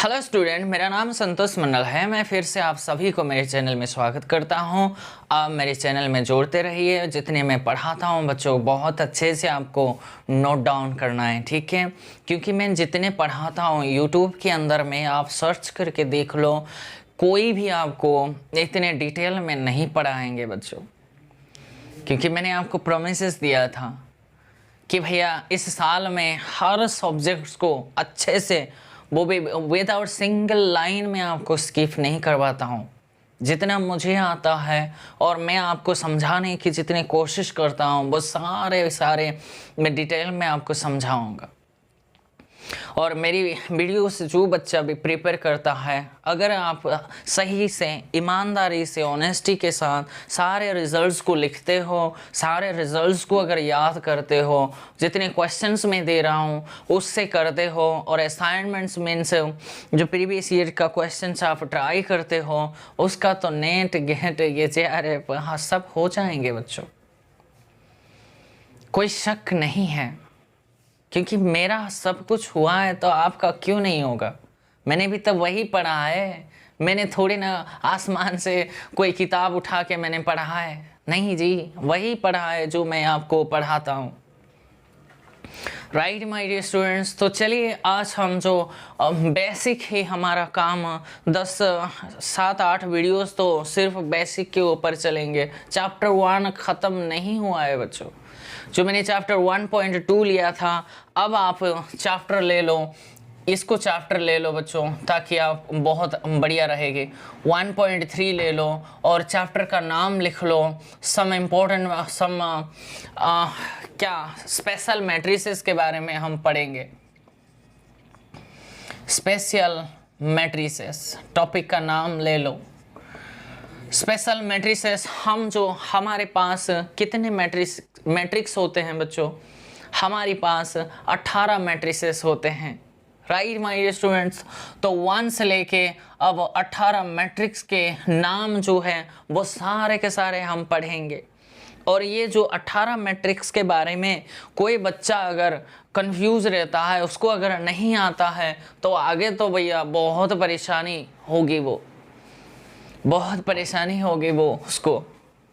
Hello student, मेरा नाम संतोष मंडल है। मैं फिर से आप सभी को मेरे चैनल में स्वागत करता हूं। आप मेरे चैनल में जोड़ते रहिए। जितने मैं पढ़ाता हूं बच्चों, बहुत अच्छे से आपको नोट डाउन करना है, ठीक है? क्योंकि मैं जितने पढ़ाता हूं यूट्यूब के अंदर में आप सर्च करके देख लो, कोई भी आपको इतने डिटेल में नहीं पढ़ाएंगे बच्चों। क्योंकि मैंने आपको प्रोमिस दिया था कि भैया इस साल में हर सब्जेक्ट्स को अच्छे से, वो भी विदाउट सिंगल लाइन में आपको स्किप नहीं करवाता हूँ। जितना मुझे आता है और मैं आपको समझाने की जितनी कोशिश करता हूँ वो सारे मैं डिटेल में आपको समझाऊंगा। और मेरी वीडियो से जो बच्चा भी प्रिपेयर करता है, अगर आप सही से, ईमानदारी से, ऑनेस्टी के साथ सारे रिजल्ट्स को लिखते हो, सारे रिजल्ट्स को अगर याद करते हो, जितने क्वेश्चंस मैं दे रहा हूँ उससे करते हो, और असाइनमेंट्स मीन्स जो प्रीवियस ईयर का क्वेश्चंस आप ट्राई करते हो, उसका तो नेट गेट ये चेहरे हाँ सब हो जाएंगे बच्चों, कोई शक नहीं है। क्योंकि मेरा सब कुछ हुआ है तो आपका क्यों नहीं होगा? मैंने भी तो वही पढ़ा है। मैंने थोड़ी ना आसमान से कोई किताब उठा के मैंने पढ़ा है, नहीं जी, वही पढ़ा है जो मैं आपको पढ़ाता हूँ। राइट माय डियर स्टूडेंट्स, तो चलिए आज हम जो बेसिक है हमारा काम, 7-8 वीडियोस तो सिर्फ बेसिक के ऊपर चलेंगे। चैप्टर 1 ख़त्म नहीं हुआ है बच्चों। जो मैंने चैप्टर 1.2 लिया था, अब आप चैप्टर ले लो, इसको चैप्टर ले लो बच्चों, ताकि आप बहुत बढ़िया रहेगी। 1.3 ले लो और चैप्टर का नाम लिख लो। सम इम्पोर्टेंट क्या स्पेशल मैट्रिसेस के बारे में हम पढ़ेंगे। स्पेशल मैट्रिसेस टॉपिक का नाम ले लो। स्पेशल मैट्रिसेस, हम जो हमारे पास कितने मैट्रिक्स होते हैं बच्चों? हमारे पास 18 मैट्रिसेस होते हैं। राइट माय डियर स्टूडेंट्स, तो 1 से लेके अब 18 मैट्रिक्स के नाम जो है वो सारे के सारे हम पढ़ेंगे। और ये जो 18 मैट्रिक्स के बारे में कोई बच्चा अगर कंफ्यूज रहता है, उसको अगर नहीं आता है, तो आगे तो भैया बहुत परेशानी होगी, बहुत परेशानी होगी वो उसको।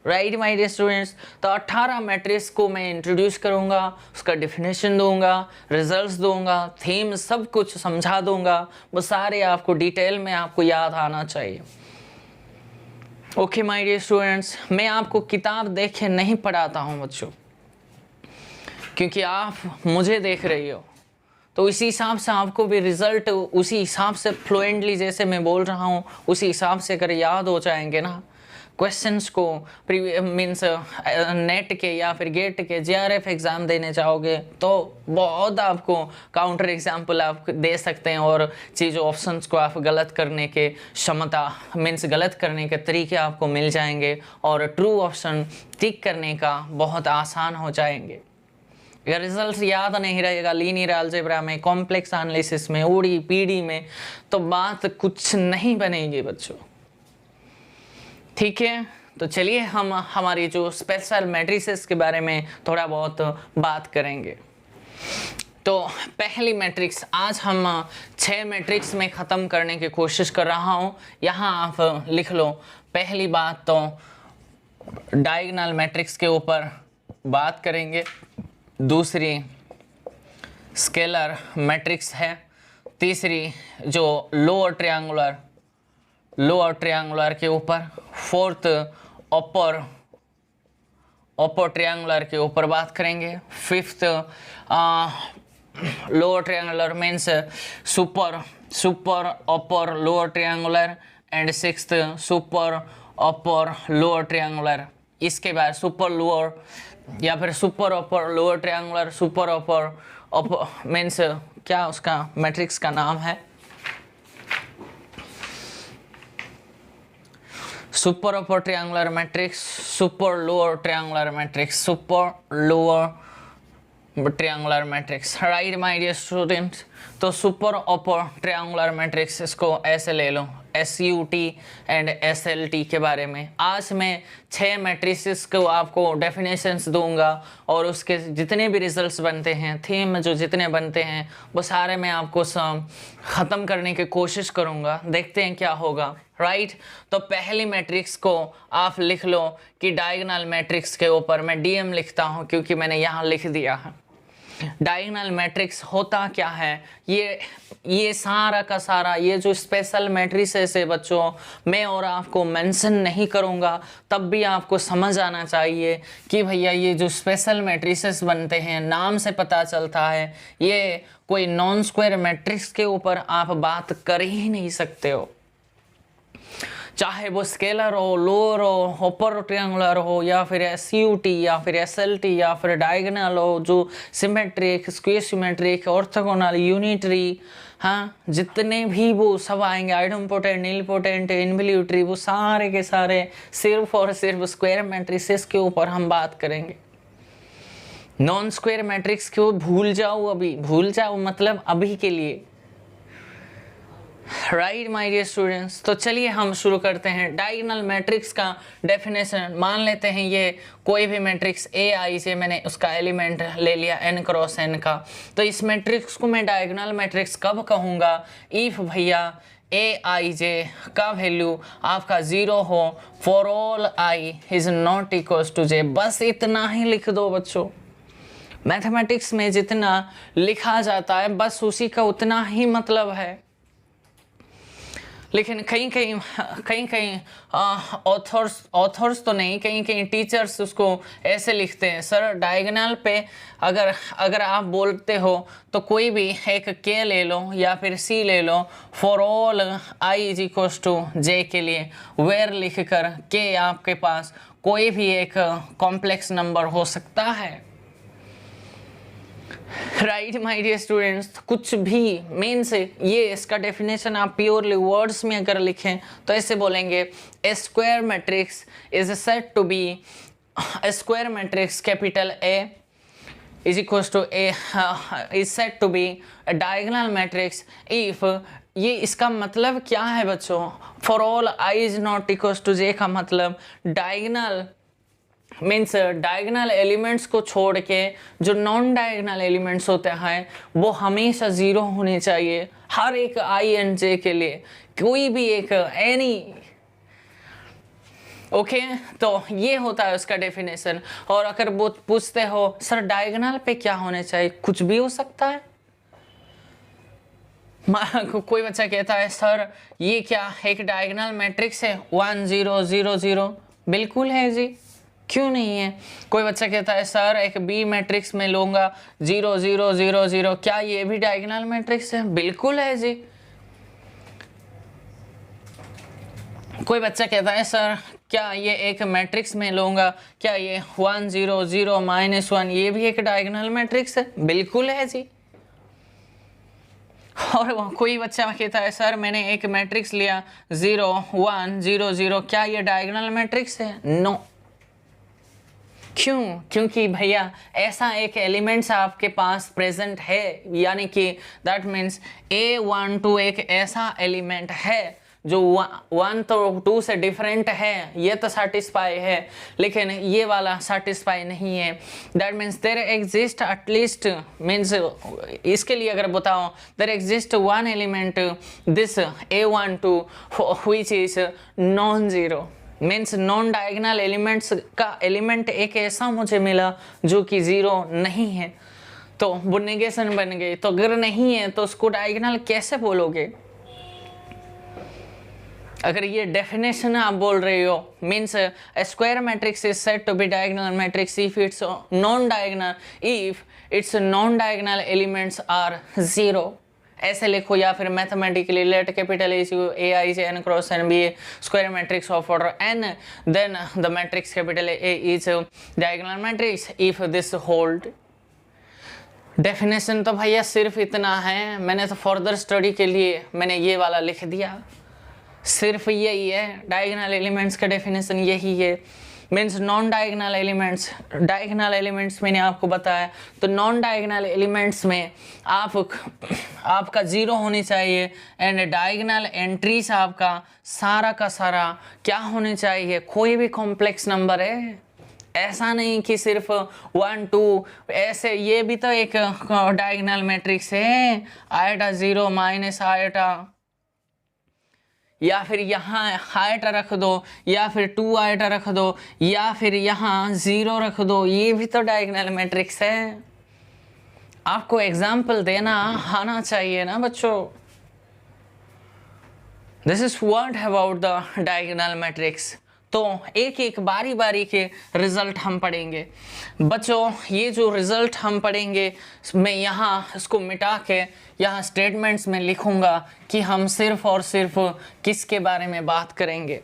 राइट माय डियर स्टूडेंट्स, तो 18 मैट्रिक्स को मैं इंट्रोड्यूस करूंगा, उसका डेफिनेशन दूंगा, रिजल्ट्स दूंगा, थीम सब कुछ समझा दूंगा। वो सारे आपको डिटेल में आपको याद आना चाहिए। ओके माय डियर स्टूडेंट्स, मैं आपको किताब देख के नहीं पढ़ाता हूँ बच्चों, क्योंकि आप मुझे देख रही हो, तो इसी हिसाब से आपको भी रिजल्ट उसी हिसाब से फ्लुएंटली, जैसे मैं बोल रहा हूँ उसी हिसाब से अगर याद हो जाएंगे ना क्वेश्चंस को, मीन्स नेट के या फिर गेट के JRF एग्ज़ाम देने जाओगे तो बहुत आपको काउंटर एग्जाम्पल आप दे सकते हैं, और चीज़ों ऑप्शंस को आप गलत करने के क्षमता, मीन्स गलत करने के तरीके आपको मिल जाएंगे, और ट्रू ऑप्शन टिक करने का बहुत आसान हो जाएंगे। अगर रिजल्ट याद नहीं रहेगा लीनियर अलजेब्रा में, कॉम्प्लेक्स एनालिसिस में, OD PD में, तो बात कुछ नहीं बनेगी बच्चों, ठीक है? तो चलिए हम हमारी जो स्पेशल मैट्रिसेस के बारे में थोड़ा बहुत बात करेंगे। तो पहली मैट्रिक्स आज हम 6 मैट्रिक्स में ख़त्म करने की कोशिश कर रहा हूँ। यहाँ आप लिख लो। पहली बात तो डायगोनल मैट्रिक्स के ऊपर बात करेंगे, दूसरी स्केलर मैट्रिक्स है, तीसरी जो लोअर ट्रायंगुलर के ऊपर, फोर्थ अपर ट्रायंगुलर के ऊपर बात करेंगे, fifth lower triangular means super upper lower triangular, and sixth super upper lower triangular. इसके बाद सुपर लोअर या फिर super upper lower triangular, super upper means क्या उसका मैट्रिक्स का नाम है, super upper triangular matrix, super lower triangular matrix, super lower triangular matrix. Right my dear students, तो सुपर ओपर ट्रायंगुलर मैट्रिक्स, इसको ऐसे ले लो, SUT एंड SLT के बारे में। आज मैं 6 मैट्रिसेस को आपको डेफिनेशंस दूंगा और उसके जितने भी रिजल्ट्स बनते हैं, थीम जो जितने बनते हैं, वो सारे मैं आपको ख़त्म करने की कोशिश करूंगा। देखते हैं क्या होगा, राइट। तो पहली मैट्रिक्स को आप लिख लो कि डायगोनल मैट्रिक्स के ऊपर मैं DM लिखता हूँ क्योंकि मैंने यहाँ लिख दिया है। डायगोनल मैट्रिक्स होता क्या है, ये सारा का सारा ये जो स्पेशल मैट्रिसेस है बच्चों, मैं और आपको मेंशन नहीं करूँगा, तब भी आपको समझ आना चाहिए कि भैया ये जो स्पेशल मैट्रिसेस बनते हैं, नाम से पता चलता है ये कोई नॉन स्क्वायर मैट्रिक्स के ऊपर आप बात कर ही नहीं सकते हो। चाहे वो स्केलर हो, लोअर हो, होपर ट्रायंगुलर हो, या फिर SUT या फिर SLT या फिर डायगोनल हो, जो symmetric, square symmetric, orthogonal, unitary, हाँ जितने भी वो सब आएंगे, आइडोम्पोटेंट, नीलपोटेंट, इनवोल्यूटरी, वो सारे के सारे सिर्फ और सिर्फ स्क्वायर मैट्रिसेस के ऊपर हम बात करेंगे। नॉन स्क्वायर मैट्रिक्स को भूल जाओ, अभी भूल जाओ, मतलब अभी के लिए, राइट माय डियर स्टूडेंट्स। तो चलिए हम शुरू करते हैं। डायगोनल मैट्रिक्स का डेफिनेशन मान लेते हैं, ये कोई भी मैट्रिक्स AI से मैंने उसका एलिमेंट ले लिया n क्रॉस n का, तो इस मैट्रिक्स को मैं डायगोनल मैट्रिक्स कब कहूँगा, इफ भैया Aij का वैल्यू आपका 0 हो, for all I is not equals to j। बस इतना ही लिख दो बच्चों। मैथमेटिक्स में जितना लिखा जाता है बस उसी का उतना ही मतलब है। लेकिन कहीं ऑथर्स तो नहीं, कहीं टीचर्स उसको ऐसे लिखते हैं, सर डायगोनल पे अगर आप बोलते हो तो कोई भी एक k ले लो या फिर c ले लो, for all I is equals to j के लिए वेयर लिख कर k आपके पास कोई भी एक कॉम्प्लेक्स नंबर हो सकता है, राइट माय डियर स्टूडेंट्स। कुछ भी मीन्स ये इसका डेफिनेशन आप प्योरली वर्ड्स में अगर लिखें तो ऐसे बोलेंगे, a square matrix is said to be, square matrix capital A is equals to A is said to be a diagonal matrix if, ये इसका मतलब क्या है बच्चों, for all I is not equals to J का मतलब diagonal means diagonal elements को छोड़ के जो नॉन डायगोनल एलिमेंट्स होते हैं वो हमेशा 0 होने चाहिए, हर एक I एंड J के लिए, कोई भी एक एनी, ओके। तो ये होता है उसका डेफिनेशन। और अगर वो पूछते हो सर डायगोनल पे क्या होने चाहिए, कुछ भी हो सकता है। कोई बच्चा कहता है सर ये क्या एक डायगोनल मैट्रिक्स है 1 0 0 0, बिल्कुल है जी, क्यों नहीं है। कोई बच्चा कहता है सर एक B मैट्रिक्स में लूँगा 0 0 0 0, क्या ये भी डायगोनल मैट्रिक्स है, बिल्कुल है जी। कोई बच्चा कहता है सर क्या ये एक मैट्रिक्स में लूँगा, क्या ये 1 0 0 -1 ये भी एक डायगोनल मैट्रिक्स है, बिल्कुल है जी। और कोई बच्चा कहता है सर मैंने एक मैट्रिक्स लिया 0 1 0 0, क्या ये डायगोनल मैट्रिक्स है, नो। क्यों, क्योंकि भैया ऐसा एक एलिमेंट्स आपके पास प्रेजेंट है, यानी कि दैट मीन्स A12 एक ऐसा एलिमेंट है जो 1 तो 2 से डिफरेंट है, ये तो सेटिस्फाई है, लेकिन ये वाला सेटिस्फाई नहीं है। That means there exist at least, means इसके लिए अगर बताओ, there exist one element this A12 which is non zero, means non diagonal elements का एलिमेंट एक ऐसा मुझे मिला जो कि 0 नहीं है, तो वो नेगेशन बन गई। तो अगर नहीं है तो उसको डायगोनल कैसे बोलोगे। अगर ये डेफिनेशन आप बोल रहे हो, means square matrix is said to be diagonal matrix if it's non diagonal, if it's non diagonal elements are 0, ऐसे लिखो। या फिर mathematically let capital A is n cross n be square matrix of order n, then the matrix capital A is diagonal matrix if this hold. Definition तो भैया सिर्फ इतना है, मैंने तो फर्दर स्टडी के लिए मैंने ये वाला लिख दिया, सिर्फ यही है, डायगोनल एलिमेंट्स का डेफिनेशन यही है। Means non diagonal elements. Diagonal elements मैंने आपको बताया, तो नॉन डायगोनल एलिमेंट्स में आपका 0 होनी चाहिए एंड डायगोनल एंट्रीज आपका सारा का सारा क्या होने चाहिए, कोई भी कॉम्प्लेक्स नंबर है, ऐसा नहीं कि सिर्फ 1 2 ऐसे। ये भी तो एक डायगोनल मैट्रिक्स है, आयटा 0 माइनस आयटा, या फिर यहाँ आयटा रख दो, या फिर 2 आयटा रख दो, या फिर यहाँ 0 रख दो, ये भी तो डायगोनल मैट्रिक्स है। आपको एग्जाम्पल देना आना चाहिए ना बच्चों। This is what about the diagonal matrix. तो एक एक बारी बारी के रिजल्ट हम पढ़ेंगे बच्चों। ये जो रिजल्ट हम पढ़ेंगे मैं यहाँ इसको मिटा के यहाँ स्टेटमेंट्स में लिखूँगा कि हम सिर्फ और सिर्फ किसके बारे में बात करेंगे।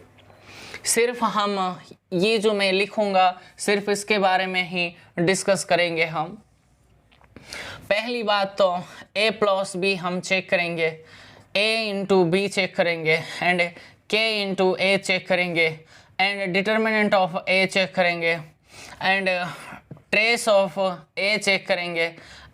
सिर्फ हम ये जो मैं लिखूँगा सिर्फ इसके बारे में ही डिस्कस करेंगे हम। पहली बात तो a प्लस बी हम चेक करेंगे, a इंटू बी चेक करेंगे and k into A check करेंगे and determinant of a check करेंगे and trace of a check करेंगे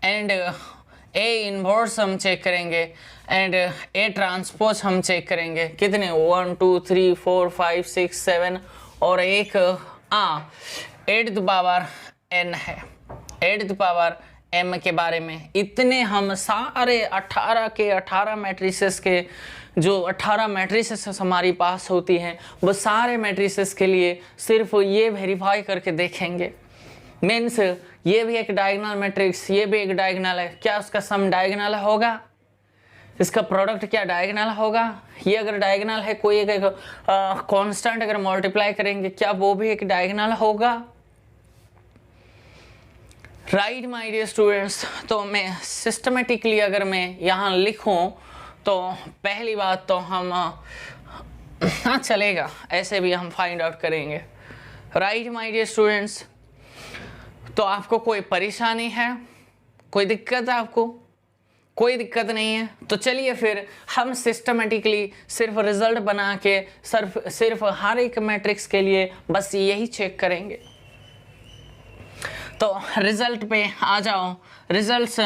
एंड a इनवर्स हम चेक करेंगे एंड a ट्रांसपोज हम चेक करेंगे। कितने 1 2 3 4 5 6 7 और एक 8 पावर n है, 8 पावर m के बारे में। इतने हम सारे 18 के 18 मैट्रिसेस के जो 18 मैट्रिसेस हमारी पास होती हैं वो सारे मैट्रिसेस के लिए सिर्फ ये वेरीफाई करके देखेंगे। मीन्स ये भी एक डायगोनल मैट्रिक्स, ये भी एक डायगोनल है, क्या उसका सम डायगोनल होगा, इसका प्रोडक्ट क्या डायगोनल होगा। ये अगर डायगोनल है, कोई एक कांस्टेंट अगर मल्टीप्लाई करेंगे क्या वो भी एक डायगोनल होगा। Right my dear students. तो मैं सिस्टमेटिकली अगर मैं यहाँ लिखूँ तो पहली बात तो हम हाँ चलेगा, ऐसे भी हम फाइंड आउट करेंगे। Right my dear students. तो आपको कोई परेशानी है, कोई दिक्कत है आपको? कोई दिक्कत नहीं है तो चलिए फिर हम सिस्टमेटिकली सिर्फ रिजल्ट बना के सिर्फ हर एक मैट्रिक्स के लिए बस यही चेक करेंगे। तो रिजल्ट पे आ जाओ। रिजल्ट्स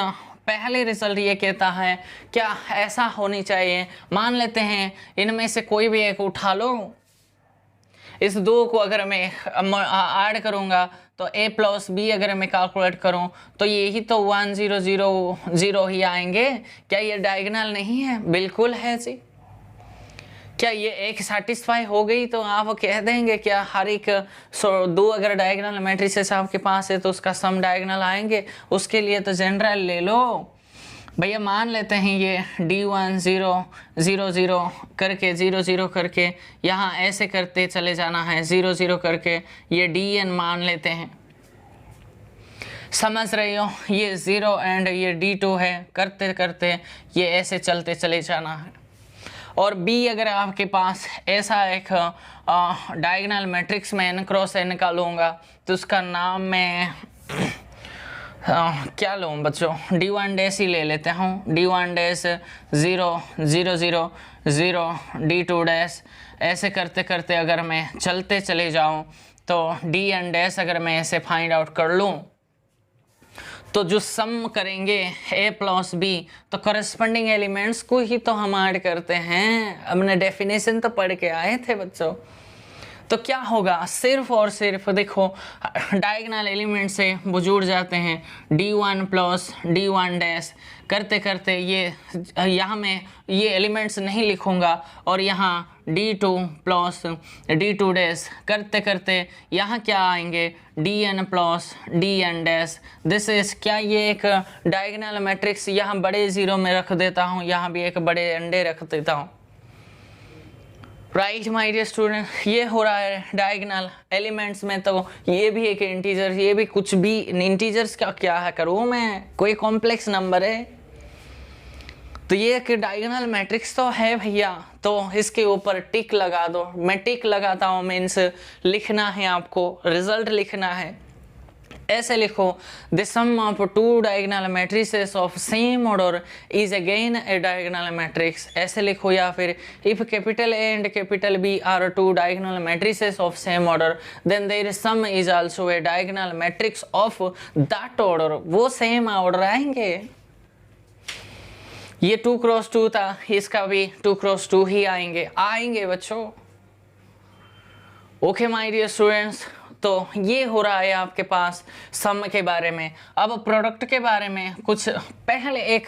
पहले रिजल्ट ये कहता है क्या ऐसा होनी चाहिए, मान लेते हैं इनमें से कोई भी एक उठा लो, इस दो को अगर मैं ऐड करूँगा तो a प्लस बी अगर मैं कैलकुलेट करूँ तो यही तो 1 0 0 0 ही आएंगे। क्या ये डायगोनल नहीं है? बिल्कुल है जी। क्या ये एक सेटिस्फाई हो गई तो आप कह देंगे क्या हर एक दो अगर डायगोनल मैट्रिसेस आपके पास है तो उसका सम डायगोनल आएंगे? उसके लिए तो जनरल ले लो भैया। मान लेते हैं ये d1 0 0 0 करके 0 0 करके यहाँ ऐसे करते चले जाना है, 0 0 करके ये dn मान लेते हैं। समझ रहे हो? ये 0 एंड ये d2 है, करते करते ये ऐसे चलते चले जाना है। और b अगर आपके पास ऐसा एक डायगोनल मैट्रिक्स में n क्रॉस n का लूँगा तो उसका नाम मैं क्या लूँ बच्चों, d1 डैश ही ले लेते हूँ। d1 डैश 0 0 0 0 d2 डैश, ऐसे करते करते अगर मैं चलते चले जाऊँ तो dn डैश अगर मैं ऐसे फाइंड आउट कर लूँ तो जो सम करेंगे a प्लस बी तो करस्पॉन्डिंग एलिमेंट्स को ही तो हम ऐड करते हैं। हमने डेफिनेशन तो पढ़ के आए थे बच्चों। तो क्या होगा, सिर्फ और सिर्फ देखो डायगोनल एलिमेंट से वो जुड़ जाते हैं। d1 प्लस d1 डैश करते करते ये यहाँ में ये एलिमेंट्स नहीं लिखूँगा और यहाँ d2 प्लस d2 डैश करते करते यहाँ क्या आएंगे dn plus dn dash. This is क्या ये एक डायगोनल मैट्रिक्स, यहाँ बड़े ज़ीरो में रख देता हूँ, यहाँ भी एक बड़े अंडे रख देता हूँ। राइट माय डियर स्टूडेंट, ये हो रहा है डायगोनल एलिमेंट्स में। तो ये भी एक इंटीजर, ये भी कुछ भी इंटीजर्स का क्या है करूँ मैं, कोई कॉम्प्लेक्स नंबर है तो ये एक डायगोनल मैट्रिक्स तो है भैया। तो इसके ऊपर टिक लगा दो। मैं टिक लगाता हूँ मीन्स लिखना है आपको, रिजल्ट लिखना है। ऐसे लिखो, the sum of two diagonal matrices of same order is again a diagonal matrix. ऐसे लिखो, या फिर if capital A and capital B are two diagonal matrices of same order then their sum is also a diagonal matrix of that order. वो same order आएंगे। ये 2 cross 2 था, इसका भी 2 क्रॉस 2 ही आएंगे बच्चों। ओके माय डियर स्टूडेंट्स, तो ये हो रहा है आपके पास सम के बारे में। अब प्रोडक्ट के बारे में कुछ पहले एक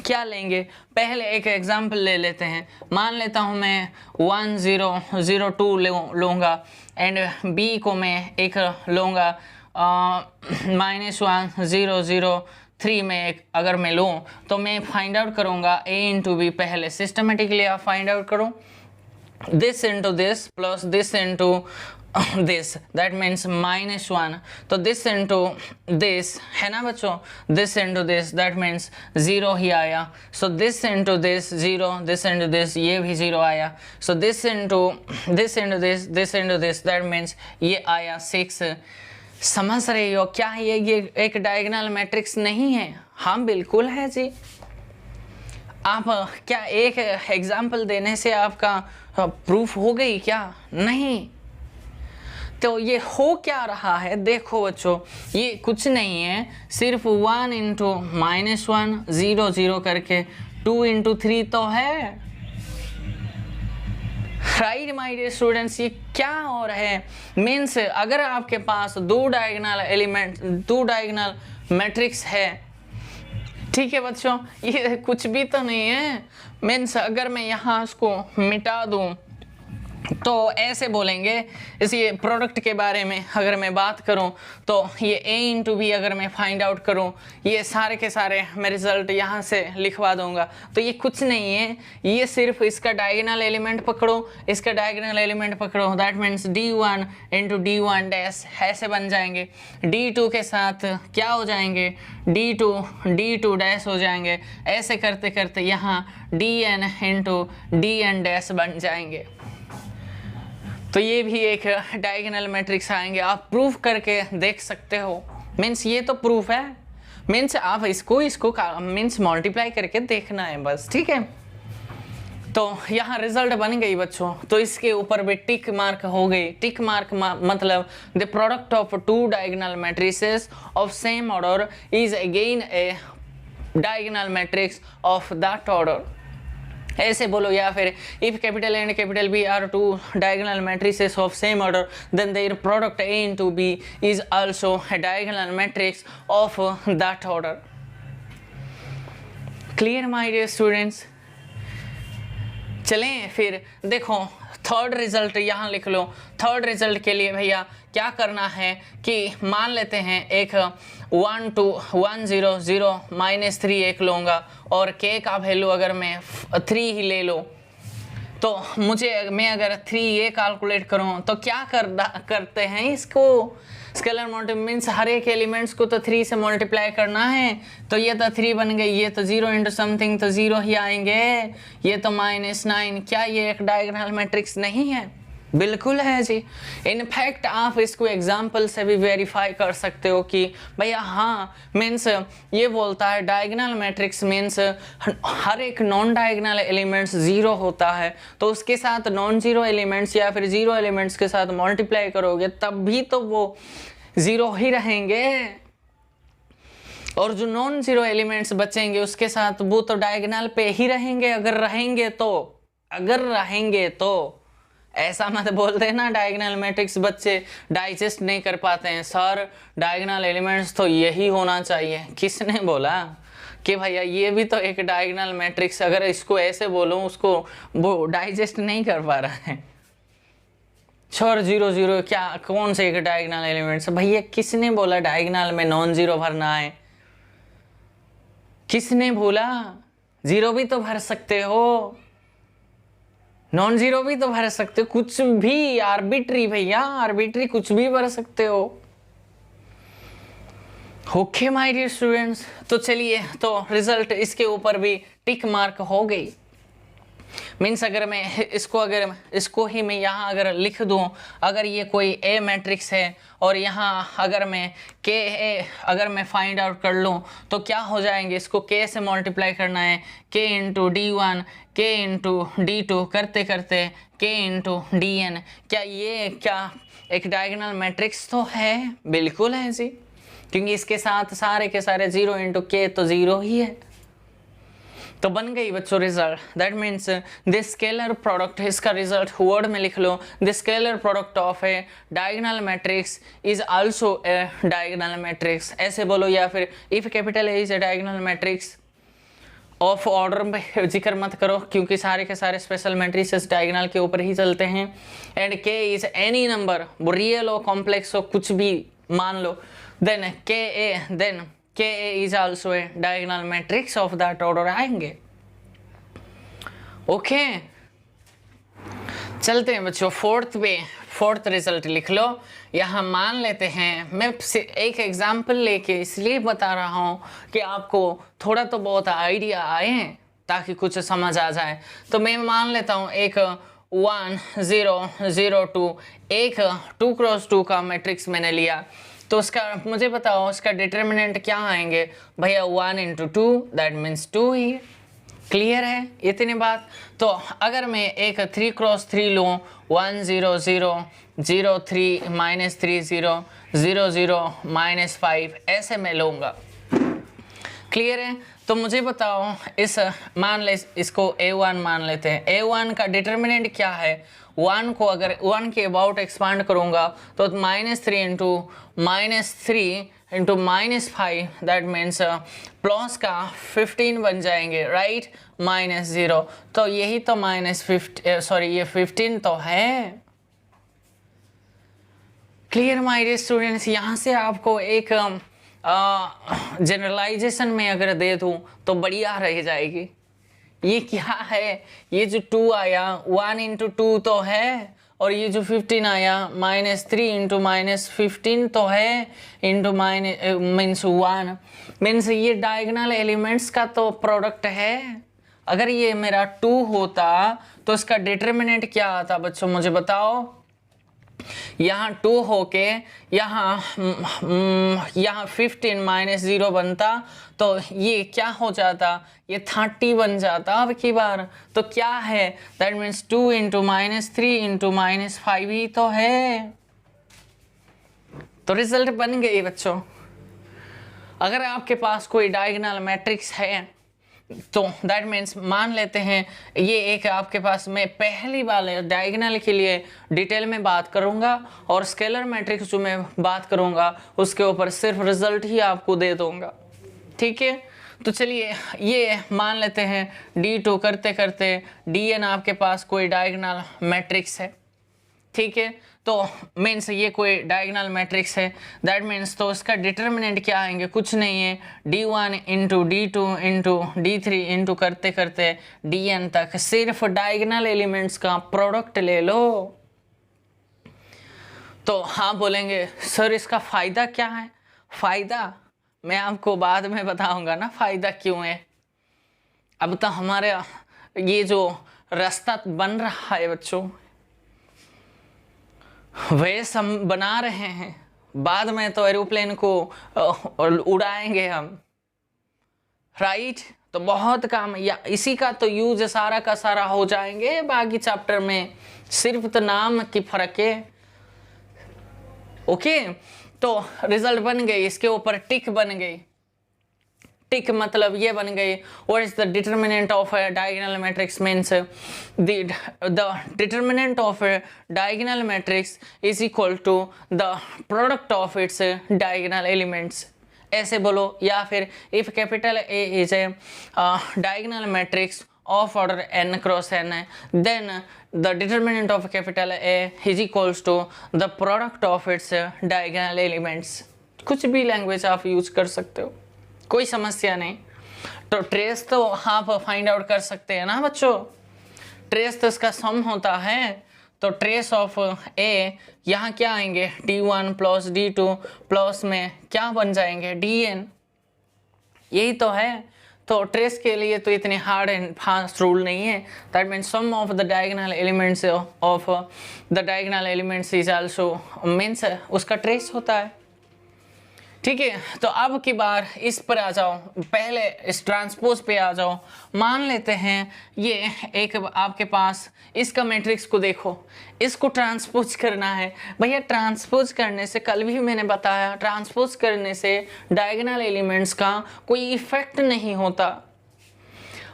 क्या लेंगे, पहले एक एग्जांपल ले लेते हैं। मान लेता हूँ मैं 1 0 0 2 लूँगा एंड बी को मैं एक लूँगा -1 0 0 3 में एक अगर मैं लूँ तो मैं फाइंड आउट करूँगा a इंटू बी। पहले सिस्टमेटिकली आप फाइंड आउट करो, this into this plus this into this, that means -1। तो this into this है ना बच्चों, this into this that means 0 ही आया। so this into this 0, this into this ये भी 0 आया। so this into this into this that means ये आया 6। समझ रहे हो क्या ये एक डायगोनल मैट्रिक्स नहीं है? हाँ बिल्कुल है जी। आप क्या एक एग्जाम्पल देने से आपका प्रूफ हो गई क्या? नहीं। तो ये हो क्या रहा है देखो बच्चों, ये कुछ नहीं है, सिर्फ 1 इंटू -1 0 0 करके 2 इंटू 3 तो है। राइट माय डियर स्टूडेंट्स, ये क्या हो रहा है? मीन्स अगर आपके पास 2 डायगोनल एलिमेंट 2 डायगोनल मैट्रिक्स है, ठीक है बच्चों, ये कुछ भी तो नहीं है। मीन्स अगर मैं यहाँ उसको मिटा दूँ तो ऐसे बोलेंगे। इसी प्रोडक्ट के बारे में अगर मैं बात करूं तो ये a इंटू बी अगर मैं फाइंड आउट करूं, ये सारे के सारे मैं रिजल्ट यहाँ से लिखवा दूंगा। तो ये कुछ नहीं है, ये सिर्फ इसका डायगोनल एलिमेंट पकड़ो, इसका डायगोनल एलिमेंट पकड़ो, that means d1 into d1 dash ऐसे बन जाएंगे। d2 के साथ क्या हो जाएंगे, d2 डैश हो जाएंगे। ऐसे करते करते यहाँ dn इंटू dn डैश बन जाएंगे। तो ये भी एक डायगोनल मैट्रिक्स आएंगे। आप प्रूफ करके देख सकते हो। मीन्स ये तो प्रूफ है, मीन्स आप इसको मीन्स मल्टीप्लाई करके देखना है बस, ठीक है। तो यहाँ रिजल्ट बन गई बच्चों। तो इसके ऊपर भी टिक मार्क हो गई। टिक मार्क मतलब the product of 2 diagonal matrices of same order is again a diagonal matrix of that order. ऐसे बोलो, या फिर if capital A and capital B are 2 diagonal matrices of same order then their product A into B is also a diagonal matrix of that order. Clear my dear students? चलें फिर देखो third result यहाँ लिख लो। Third result के लिए भैया क्या करना है कि मान लेते हैं एक 1 2 1 0 0 -3 एक लूँगा और k का वैल्यू अगर मैं 3 ही ले लो तो मैं अगर 3 ये कैलकुलेट करूँ तो क्या करते हैं इसको स्केलर मल्टीप्लाई मीन्स हर एक एलिमेंट्स को तो 3 से मल्टीप्लाई करना है। तो ये तो 3 बन गई, ये तो 0 इंटू समथिंग तो 0 ही आएंगे, ये तो -9। क्या ये एक डायगोनल मैट्रिक्स नहीं है? बिल्कुल है जी। इनफैक्ट आप इसको एग्जाम्पल से भी वेरीफाई कर सकते हो कि भैया हाँ मीन्स ये बोलता है डायगोनल मैट्रिक्स मीन्स हर एक नॉन डायगोनल एलिमेंट्स 0 होता है, तो उसके साथ नॉन जीरो एलिमेंट्स या फिर 0 एलिमेंट्स के साथ मल्टीप्लाई करोगे तब भी तो वो 0 ही रहेंगे, और जो नॉन जीरो एलिमेंट्स बचेंगे उसके साथ वो तो डायगोनल पे ही रहेंगे। अगर रहेंगे तो ऐसा मत बोल देना डायगोनल मैट्रिक्स बच्चे डाइजेस्ट नहीं कर पाते हैं। सर डायगोनल एलिमेंट्स तो यही होना चाहिए। किसने बोला कि भैया ये भी तो एक डायगोनल मैट्रिक्स, अगर इसको ऐसे बोलूं उसको वो डाइजेस्ट नहीं कर पा रहा है। छोर 0 0 क्या कौन से एक डायगोनल एलिमेंट्स? भैया किसने बोला डायगोनल में नॉन जीरो भरना है? किसने बोला? 0 भी तो भर सकते हो, नॉन जीरो भी तो भर सकते हो, कुछ भी आर्बिट्री भैया, आर्बिट्री कुछ भी भर सकते हो। ओके माय डियर स्टूडेंट्स, तो चलिए तो रिजल्ट इसके ऊपर भी टिक मार्क हो गई। मीन्स अगर इसको ही मैं यहाँ अगर लिख दूँ, अगर ये कोई ए मैट्रिक्स है और यहाँ अगर मैं के ए अगर मैं फाइंड आउट कर लूँ तो क्या हो जाएंगे, इसको के से मल्टीप्लाई करना है, के इंटू D1 के इंटू D2 करते करते के इंटू DN। क्या एक डायगोनल मैट्रिक्स तो है? बिल्कुल है जी, क्योंकि इसके साथ सारे के सारे 0 इंटू के तो 0 ही है। तो बन गई बच्चों result. That means this scalar product, इसका रिजल्ट वर्ड में लिख लो, this scalar product of a diagonal matrix is also a diagonal matrix, ऐसे बोलो। या फिर if capital A is a diagonal matrix of order में जिक्र मत करो, क्योंकि सारे के सारे स्पेशल मैट्रिसेस डायगोनल के ऊपर ही चलते हैं। And K is any number, real हो कॉम्प्लेक्स हो कुछ भी मान लो, then K A is also a diagonal matrix of that order आएंगे। ओके चलते हैं बच्चों फोर्थ रिजल्ट लिख लो। यहाँ मान लेते हैं, मैं एक एग्जाम्पल लेके इसलिए बता रहा हूँ कि आपको थोड़ा तो बहुत आइडिया आए ताकि कुछ समझ आ जाए। तो मैं मान लेता हूँ एक 1 0 0 2 एक 2 क्रॉस 2 का मैट्रिक्स मैंने लिया, तो उसका मुझे बताओ उसका डिटर्मिनेंट क्या आएंगे भैया, 1 into 2 that means 2 he. Clear है इतनी बात? तो अगर मैं एक 3 क्रॉस 3 लूँ, 1 0 0 0 3 -3 0 0 0 -5 ऐसे मैं लूँगा। क्लियर है? तो मुझे बताओ इसको A1 मान लेते हैं। A1 का डिटर्मिनेंट क्या है? 1 को अगर 1 के अबाउट एक्सपांड करूँगा तो -3 इंटू -5 दैट मीन्स प्लस का 15 बन जाएंगे, राइट, -0। तो यही तो ये 15 तो है। Clear my dear students? यहाँ से आपको एक जनरलाइजेशन में अगर दे दूँ तो बढ़िया रह जाएगी। ये क्या है, ये जो 2 आया 1 इंटू 2 तो है, और ये जो 15 आया -3 इंटू -15 तो है, इंटू मीन्स 1 मीन्स ये डायगोनल एलिमेंट्स का तो प्रोडक्ट है। अगर ये मेरा 2 होता तो इसका डिटर्मिनेंट क्या आता बच्चों मुझे बताओ? यहाँ 2 होके यहाँ 15 -0 बनता तो ये क्या हो जाता, ये 30 बन जाता अब की बार। तो क्या है, दैट मीन्स 2 इंटू -3 इंटू -5 ही तो है। तो रिजल्ट बन गई बच्चों। अगर आपके पास कोई डायगोनल मैट्रिक्स है तो दैट मीन्स मान लेते हैं ये एक आपके पास, मैं पहली बार डायगोनल के लिए डिटेल में बात करूंगा और स्केलर मैट्रिक्स जो मैं बात करूंगा उसके ऊपर सिर्फ रिजल्ट ही आपको दे दूंगा, ठीक है? तो चलिए ये मान लेते हैं D2 करते करते DN आपके पास कोई डायगोनल मैट्रिक्स है, ठीक है? तो मीन्स ये कोई डायगोनल मैट्रिक्स है, दैट मीन्स तो इसका डिटर्मिनेंट क्या आएंगे, कुछ नहीं है, D1 into D2 into D3 into करते करते DN तक सिर्फ डायगोनल एलिमेंट्स का प्रोडक्ट ले लो। तो हाँ बोलेंगे सर इसका फ़ायदा क्या है? फ़ायदा मैं आपको बाद में बताऊंगा ना फ़ायदा क्यों है। अब तो हमारे ये जो रास्ता बन रहा है बच्चों वेस हम बना रहे हैं, बाद में तो एरोप्लेन को उड़ाएंगे हम, राइट? तो बहुत काम या इसी का तो यूज सारा का सारा हो जाएंगे बाकी चैप्टर में, सिर्फ तो नाम की फर्क है। ओके तो रिजल्ट बन गई, इसके ऊपर टिक बन गई। टिक मतलब ये बन गई, what is the determinant of a diagonal matrix means the determinant of a diagonal matrix is equal to the product of its diagonal elements, ऐसे बोलो। या फिर if capital A is a diagonal matrix of order n cross n, then the determinant of capital A is equals to the product of its diagonal elements। कुछ भी language आप use कर सकते हो, कोई समस्या नहीं। तो ट्रेस तो आप फाइंड आउट कर सकते हैं ना बच्चों, ट्रेस तो इसका सम होता है। तो ट्रेस ऑफ ए यहाँ क्या आएंगे, D1 प्लस D2 प्लस में क्या बन जाएंगे DN, यही तो है। तो ट्रेस के लिए तो इतने हार्ड एंड फास्ट रूल नहीं है। That means sum of the diagonal elements of the diagonal elements is also means उसका ट्रेस होता है। ठीक है, तो अब की बार इस पर आ जाओ, पहले इस ट्रांसपोज पे आ जाओ। मान लेते हैं ये एक आपके पास इसका मैट्रिक्स को देखो, इसको ट्रांसपोज करना है। भैया ट्रांसपोज करने से, कल भी मैंने बताया, ट्रांसपोज करने से डायगोनल एलिमेंट्स का कोई इफेक्ट नहीं होता।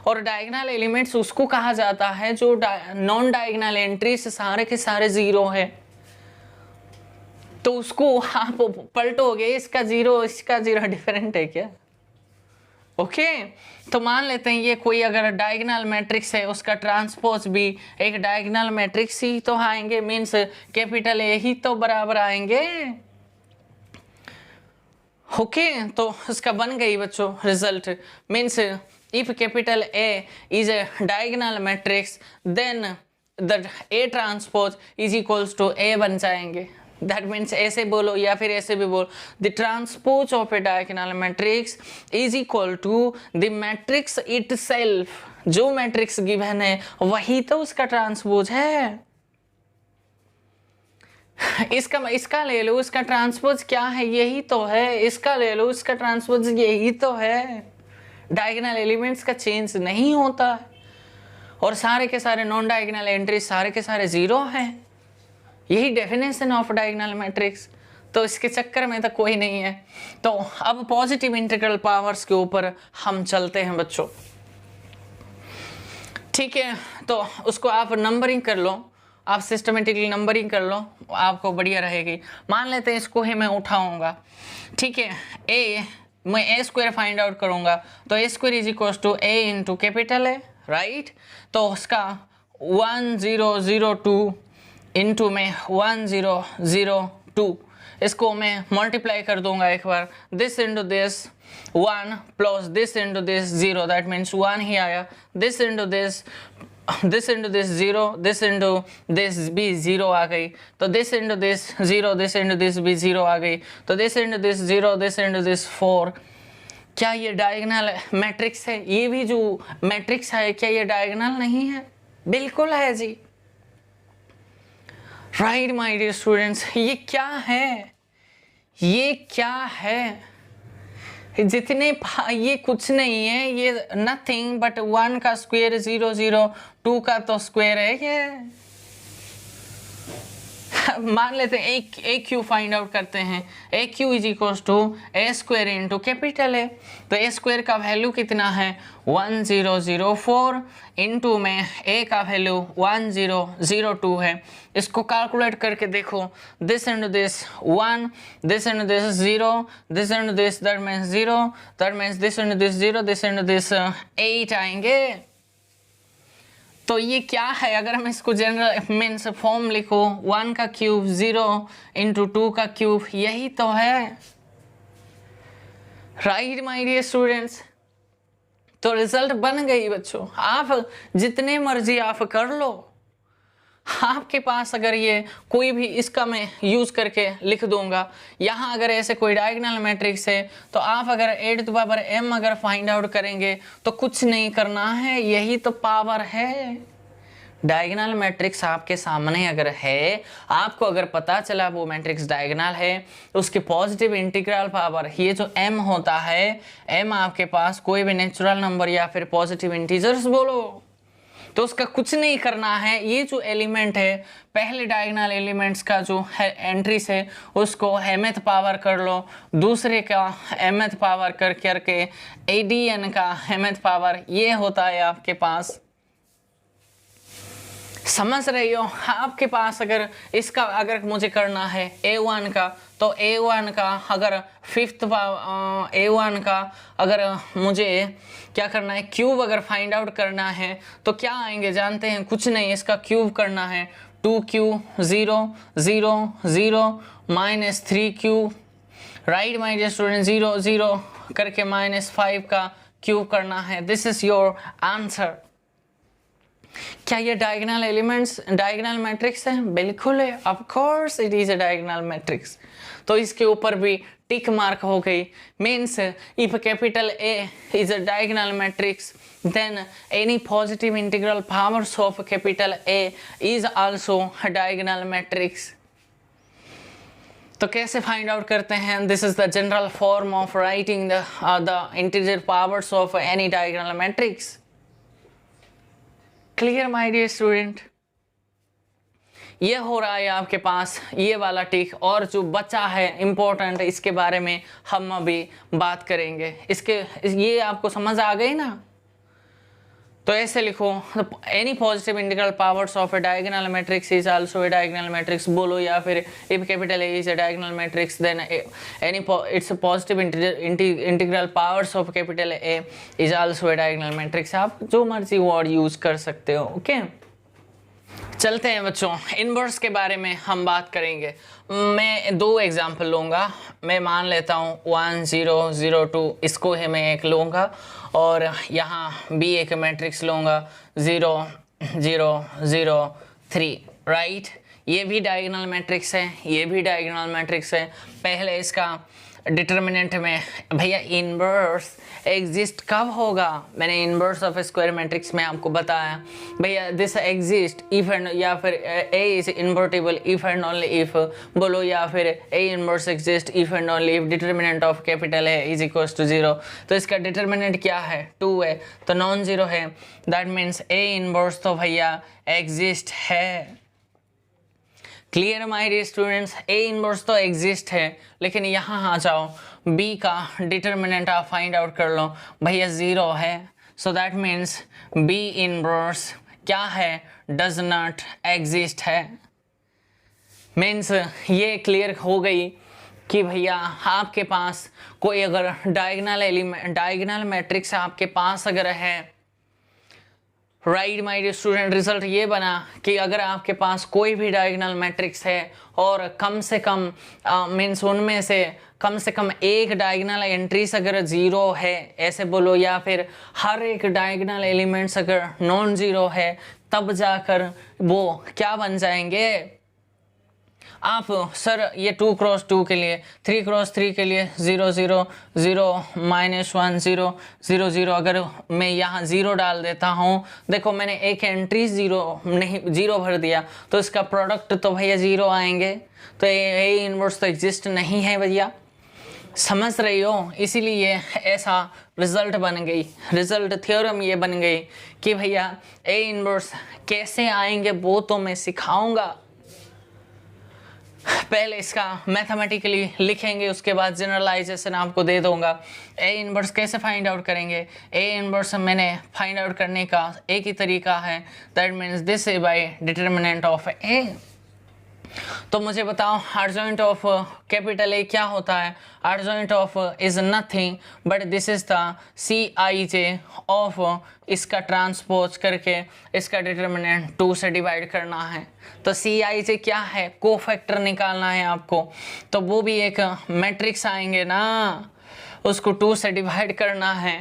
और डायगोनल एलिमेंट्स उसको कहा जाता है जो नॉन डायगोनल एंट्री से सारे के सारे जीरो है। तो उसको आप पलटोगे, इसका जीरो डिफरेंट है क्या? ओके, तो मान लेते हैं ये कोई अगर डायगोनल मैट्रिक्स है, उसका ट्रांसपोज भी एक डायगोनल मैट्रिक्स ही तो आएंगे, मीन्स कैपिटल ए ही तो बराबर आएंगे। ओके, तो इसका बन गई बच्चों result, means if capital A is a diagonal matrix then the A transpose is equals to A बन जाएंगे। दैट मीन्स ऐसे बोलो या फिर ऐसे भी बोलो, the transpose of a diagonal matrix is equal to the matrix itself. जो मैट्रिक्स गिवन है वही तो उसका ट्रांसपोज है। इसका ले लो, इसका ट्रांसपोज क्या है? यही तो है। इसका ले लो, इसका ट्रांसपोज यही तो है। डायगोनल एलिमेंट्स का चेंज नहीं होता है और सारे के सारे नॉन डायगोनल एंट्रीज सारे के सारे जीरो हैं। यही डेफिनेशन ऑफ डायगोनल मैट्रिक्स। तो इसके चक्कर में तो कोई नहीं है। तो अब पॉजिटिव इंटीग्रल पावर्स के ऊपर हम चलते हैं बच्चों। ठीक है, तो उसको आप नंबरिंग कर लो, आप सिस्टमेटिकली नंबरिंग कर लो, आपको बढ़िया रहेगी। मान लेते हैं इसको ही मैं उठाऊंगा। ठीक है, मैं ए स्क्वायर फाइंड आउट करूंगा, तो A square is equal to A into capital A, right. तो उसका 1002 इंटू में 1002, इसको मैं मल्टीप्लाई कर दूंगा एक बार। This into this 1 plus this into this 0, that means 1 ही आया। This into this 0, this into this भी 0 आ गई। तो this into this 0, this into this भी 0 आ गई। तो this into this 0, this into this 4। क्या ये डायगोनल मैट्रिक्स है? ये भी जो मैट्रिक्स है क्या ये डायगोनल नहीं है? बिल्कुल है जी। राइट माय डियर स्टूडेंट्स, ये क्या है? ये क्या है? जितने ये कुछ नहीं है, ये नथिंग बट 1 का स्क्वायर 0 0, 2 का तो स्क्वायर है ये। मान लेते हैं ए क्यू फाइंड आउट करते हैं। A cube is equal to A square into capital है। तो ए स्क्वायर का वैल्यू कितना है? 1004 इंटू में ए का वैल्यू 1002 है। इसको कैलकुलेट करके देखो। This into this 1, this into this 0, this into this, that means 0, that means this into this 0, this into this 8 आएंगे। तो ये क्या है? अगर मैं इसको जनरल मीन्स फॉर्म लिखो, 1 का क्यूब 0 इंटू 2 का क्यूब, यही तो है। राइट माय डियर स्टूडेंट्स, तो रिजल्ट बन गई बच्चों। आप जितने मर्जी आप कर लो, आपके पास अगर ये कोई भी, इसका मैं यूज करके लिख दूंगा। यहाँ अगर ऐसे कोई डायगोनल मैट्रिक्स है तो आप अगर a⁴m अगर फाइंड आउट करेंगे तो कुछ नहीं करना है, यही तो पावर है। डायगोनल मैट्रिक्स आपके सामने अगर है, आपको अगर पता चला वो मैट्रिक्स डायगोनल है, उसके पॉजिटिव इंटीग्रल पावर, ये जो m होता है, m आपके पास कोई भी नेचुरल नंबर या फिर पॉजिटिव इंटीजर्स बोलो, तो उसका कुछ नहीं करना है। ये जो एलिमेंट है, पहले डायगोनल एलिमेंट्स का जो है एंट्रीज है, उसको mth पावर कर लो, दूसरे का mth पावर कर करके adn का mth पावर, ये होता है आपके पास। समझ रही हो? आपके पास अगर इसका अगर मुझे करना है a1 का, तो a1 का अगर फिफ्थ a1 का अगर मुझे क्या करना है, क्यूब अगर फाइंड आउट करना है, तो क्या आएंगे जानते हैं? कुछ नहीं, इसका क्यूब करना है। 2q 0 0 0 minus 3q, right my dear student, 0 0 करके -5 का क्यूब करना है। This is your answer. क्या ये डायगोनल एलिमेंट्स डायगोनल मैट्रिक्स है? बिल्कुल है, of course it is a diagonal matrix. तो इसके ऊपर भी टिक मार्क हो गई। Means if capital A is a diagonal matrix then any positive integral powers of capital A is also a diagonal matrix. तो कैसे फाइंड आउट करते हैं? This is the general form of writing the integer powers of any diagonal matrix. Clear my dear student? ये हो रहा है आपके पास ये वाला टिक, और जो बचा है इम्पोर्टेंट इसके बारे में हम अभी बात करेंगे। इसके ये आपको समझ आ गई ना? तो ऐसे लिखो, any positive integral powers of a diagonal matrix is also a diagonal matrix बोलो, या फिर if capital A is a diagonal matrix then any its positive integral powers of capital A is also a diagonal matrix. आप जो मर्जी word use कर सकते हो। Okay, चलते हैं बच्चों, इनवर्स के बारे में हम बात करेंगे। मैं 2 एग्जाम्पल लूँगा। मैं मान लेता हूँ 1 0 0 2, इसको है मैं एक लूँगा, और यहाँ भी एक मैट्रिक्स लूँगा 0 0 0 3, राइट। ये भी डायगोनल मैट्रिक्स है, ये भी डायगोनल मैट्रिक्स है। पहले इसका डिटर्मिनेंट में भैया इनवर्स एग्जिस्ट कब होगा? मैंने इनवर्स ऑफ स्क्वायर मैट्रिक्स में आपको बताया भैया दिस एग्जिस्ट इफ एंड, या फिर A is invertible if and only if बोलो, या फिर A inverse exist if and only if determinant of capital A is equals to 0। तो इसका डिटर्मिनेंट क्या है? 2 है, तो नॉन जीरो है। दैट मीन्स ए इनवर्स तो भैया एग्जिस्ट है। Clear my dear students? A inverse तो एग्जिस्ट है, लेकिन यहाँ आ जाओ, बी का डिटर्मिनेंट आप फाइंड आउट कर लो भैया 0 है। So that means B inverse क्या है? डज नॉट एग्जिस्ट है। मीन्स ये क्लियर हो गई कि भैया आपके पास कोई अगर डायगोनल मैट्रिक्स आपके पास अगर है, right my dear student, result ये बना कि अगर आपके पास कोई भी डायगोनल मैट्रिक्स है और कम से कम मीन्स उनमें से कम एक डायगोनल एंट्रीज अगर 0 है ऐसे बोलो, या फिर हर एक डायगोनल एलिमेंट्स अगर नॉन जीरो है, तब जाकर वो क्या बन जाएंगे? आप सर ये 2 क्रॉस 2 के लिए, 3 क्रॉस 3 के लिए 0 0 0 -1 0 0 0, अगर मैं यहाँ 0 डाल देता हूँ, देखो मैंने एक एंट्री 0 भर दिया, तो इसका प्रोडक्ट तो भैया 0 आएंगे। तो ए इनवर्स तो एग्जिस्ट नहीं है भैया, समझ रही हो? इसीलिए ऐसा रिजल्ट बन गई, रिजल्ट थ्योरम ये बन गई कि भैया ए इनवर्स कैसे आएंगे वो तो मैं सिखाऊंगा। पहले इसका मैथमेटिकली लिखेंगे, उसके बाद जनरलाइजेशन आपको दे दूंगा। ए इनवर्स कैसे फाइंड आउट करेंगे? ए इनवर्स मैंने फाइंड आउट करने का एक ही तरीका है, that means this is by determinant of A. तो मुझे बताओ एडजॉइंट ऑफ कैपिटल ए क्या होता है? Adjoint of is nothing but this is the CIJ of, इसका ट्रांसपोज करके इसका डिटर्मिनेंट 2 से डिवाइड करना है। तो CIJ क्या है? कोफैक्टर निकालना है आपको, तो वो भी एक मैट्रिक्स आएंगे ना, उसको 2 से डिवाइड करना है,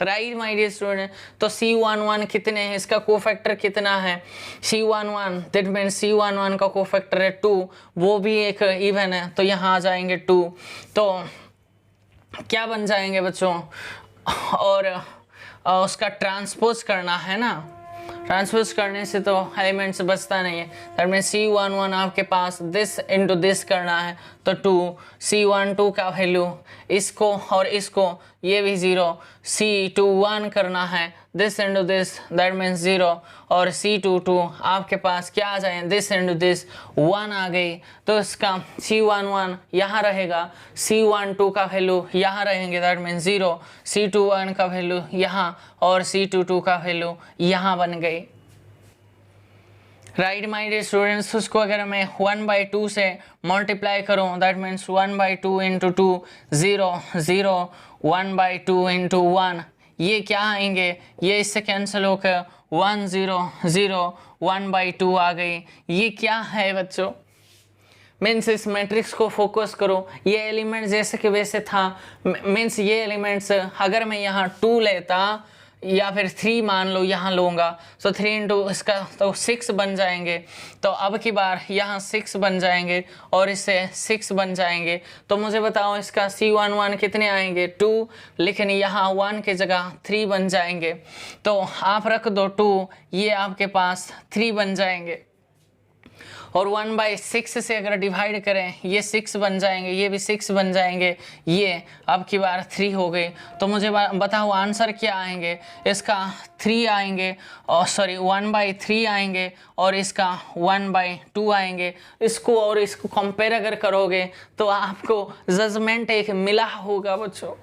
राइट माय डियर स्टूडेंट। तो C11 कितने हैं? इसका कोफैक्टर कितना है? C11, दैट मीन्स C11 का कोफैक्टर है 2, वो भी एक इवन है, तो यहाँ आ जाएंगे 2। तो क्या बन जाएंगे बच्चों? और उसका ट्रांसपोज करना है ना, ट्रांसपोज करने से तो एलिमेंट्स बचता नहीं है। दैट मीन्स C11 आपके पास दिस इंटू दिस करना है, तो 2 C12 का वैल्यू इसको और इसको, ये भी 0, C21 करना है this into this, that means 0, और C22 आपके पास क्या आ जाए? दिस इंटू दिस, 1 आ गई, तो इसका C11 यहाँ रहेगा, C12 का वैल्यू यहाँ रहेंगे, दैट मीन्स 0, C21 का वैल्यू यहाँ, और C22 का वैल्यू यहाँ बन गई। राइट माय डियर स्टूडेंट्स, उसको अगर मैं 1/2 से मल्टीप्लाई करूँ, दैट मीन्स 1/2 इंटू 2 0 0, 1/2 इंटू 1, ये क्या आएंगे? ये इससे कैंसिल होकर 1 0 0, 1/2 आ गई। ये क्या है बच्चों? मीन्स इस मैट्रिक्स को फोकस करो, ये एलिमेंट जैसे कि वैसे था। मीन्स ये एलिमेंट्स अगर मैं यहाँ 2 लेता, या फिर 3 मान लो यहाँ लूँगा, तो 3 इंटू इसका तो 6 बन जाएंगे। तो अब की बार यहाँ 6 बन जाएंगे और इससे 6 बन जाएंगे। तो मुझे बताओ इसका C11 कितने आएंगे, 2, लेकिन यहाँ 1 की जगह 3 बन जाएंगे। तो आप रख दो 2, ये आपके पास 3 बन जाएंगे। और 1/6 से अगर डिवाइड करें, ये 6 बन जाएंगे, ये भी 6 बन जाएंगे, ये अब की बार 3 हो गई। तो मुझे बताओ आंसर क्या आएंगे, इसका 3 आएंगे, और सॉरी 1/3 आएंगे, और इसका 1/2 आएंगे। इसको और इसको कंपेयर अगर करोगे तो आपको जजमेंट एक मिला होगा बच्चों।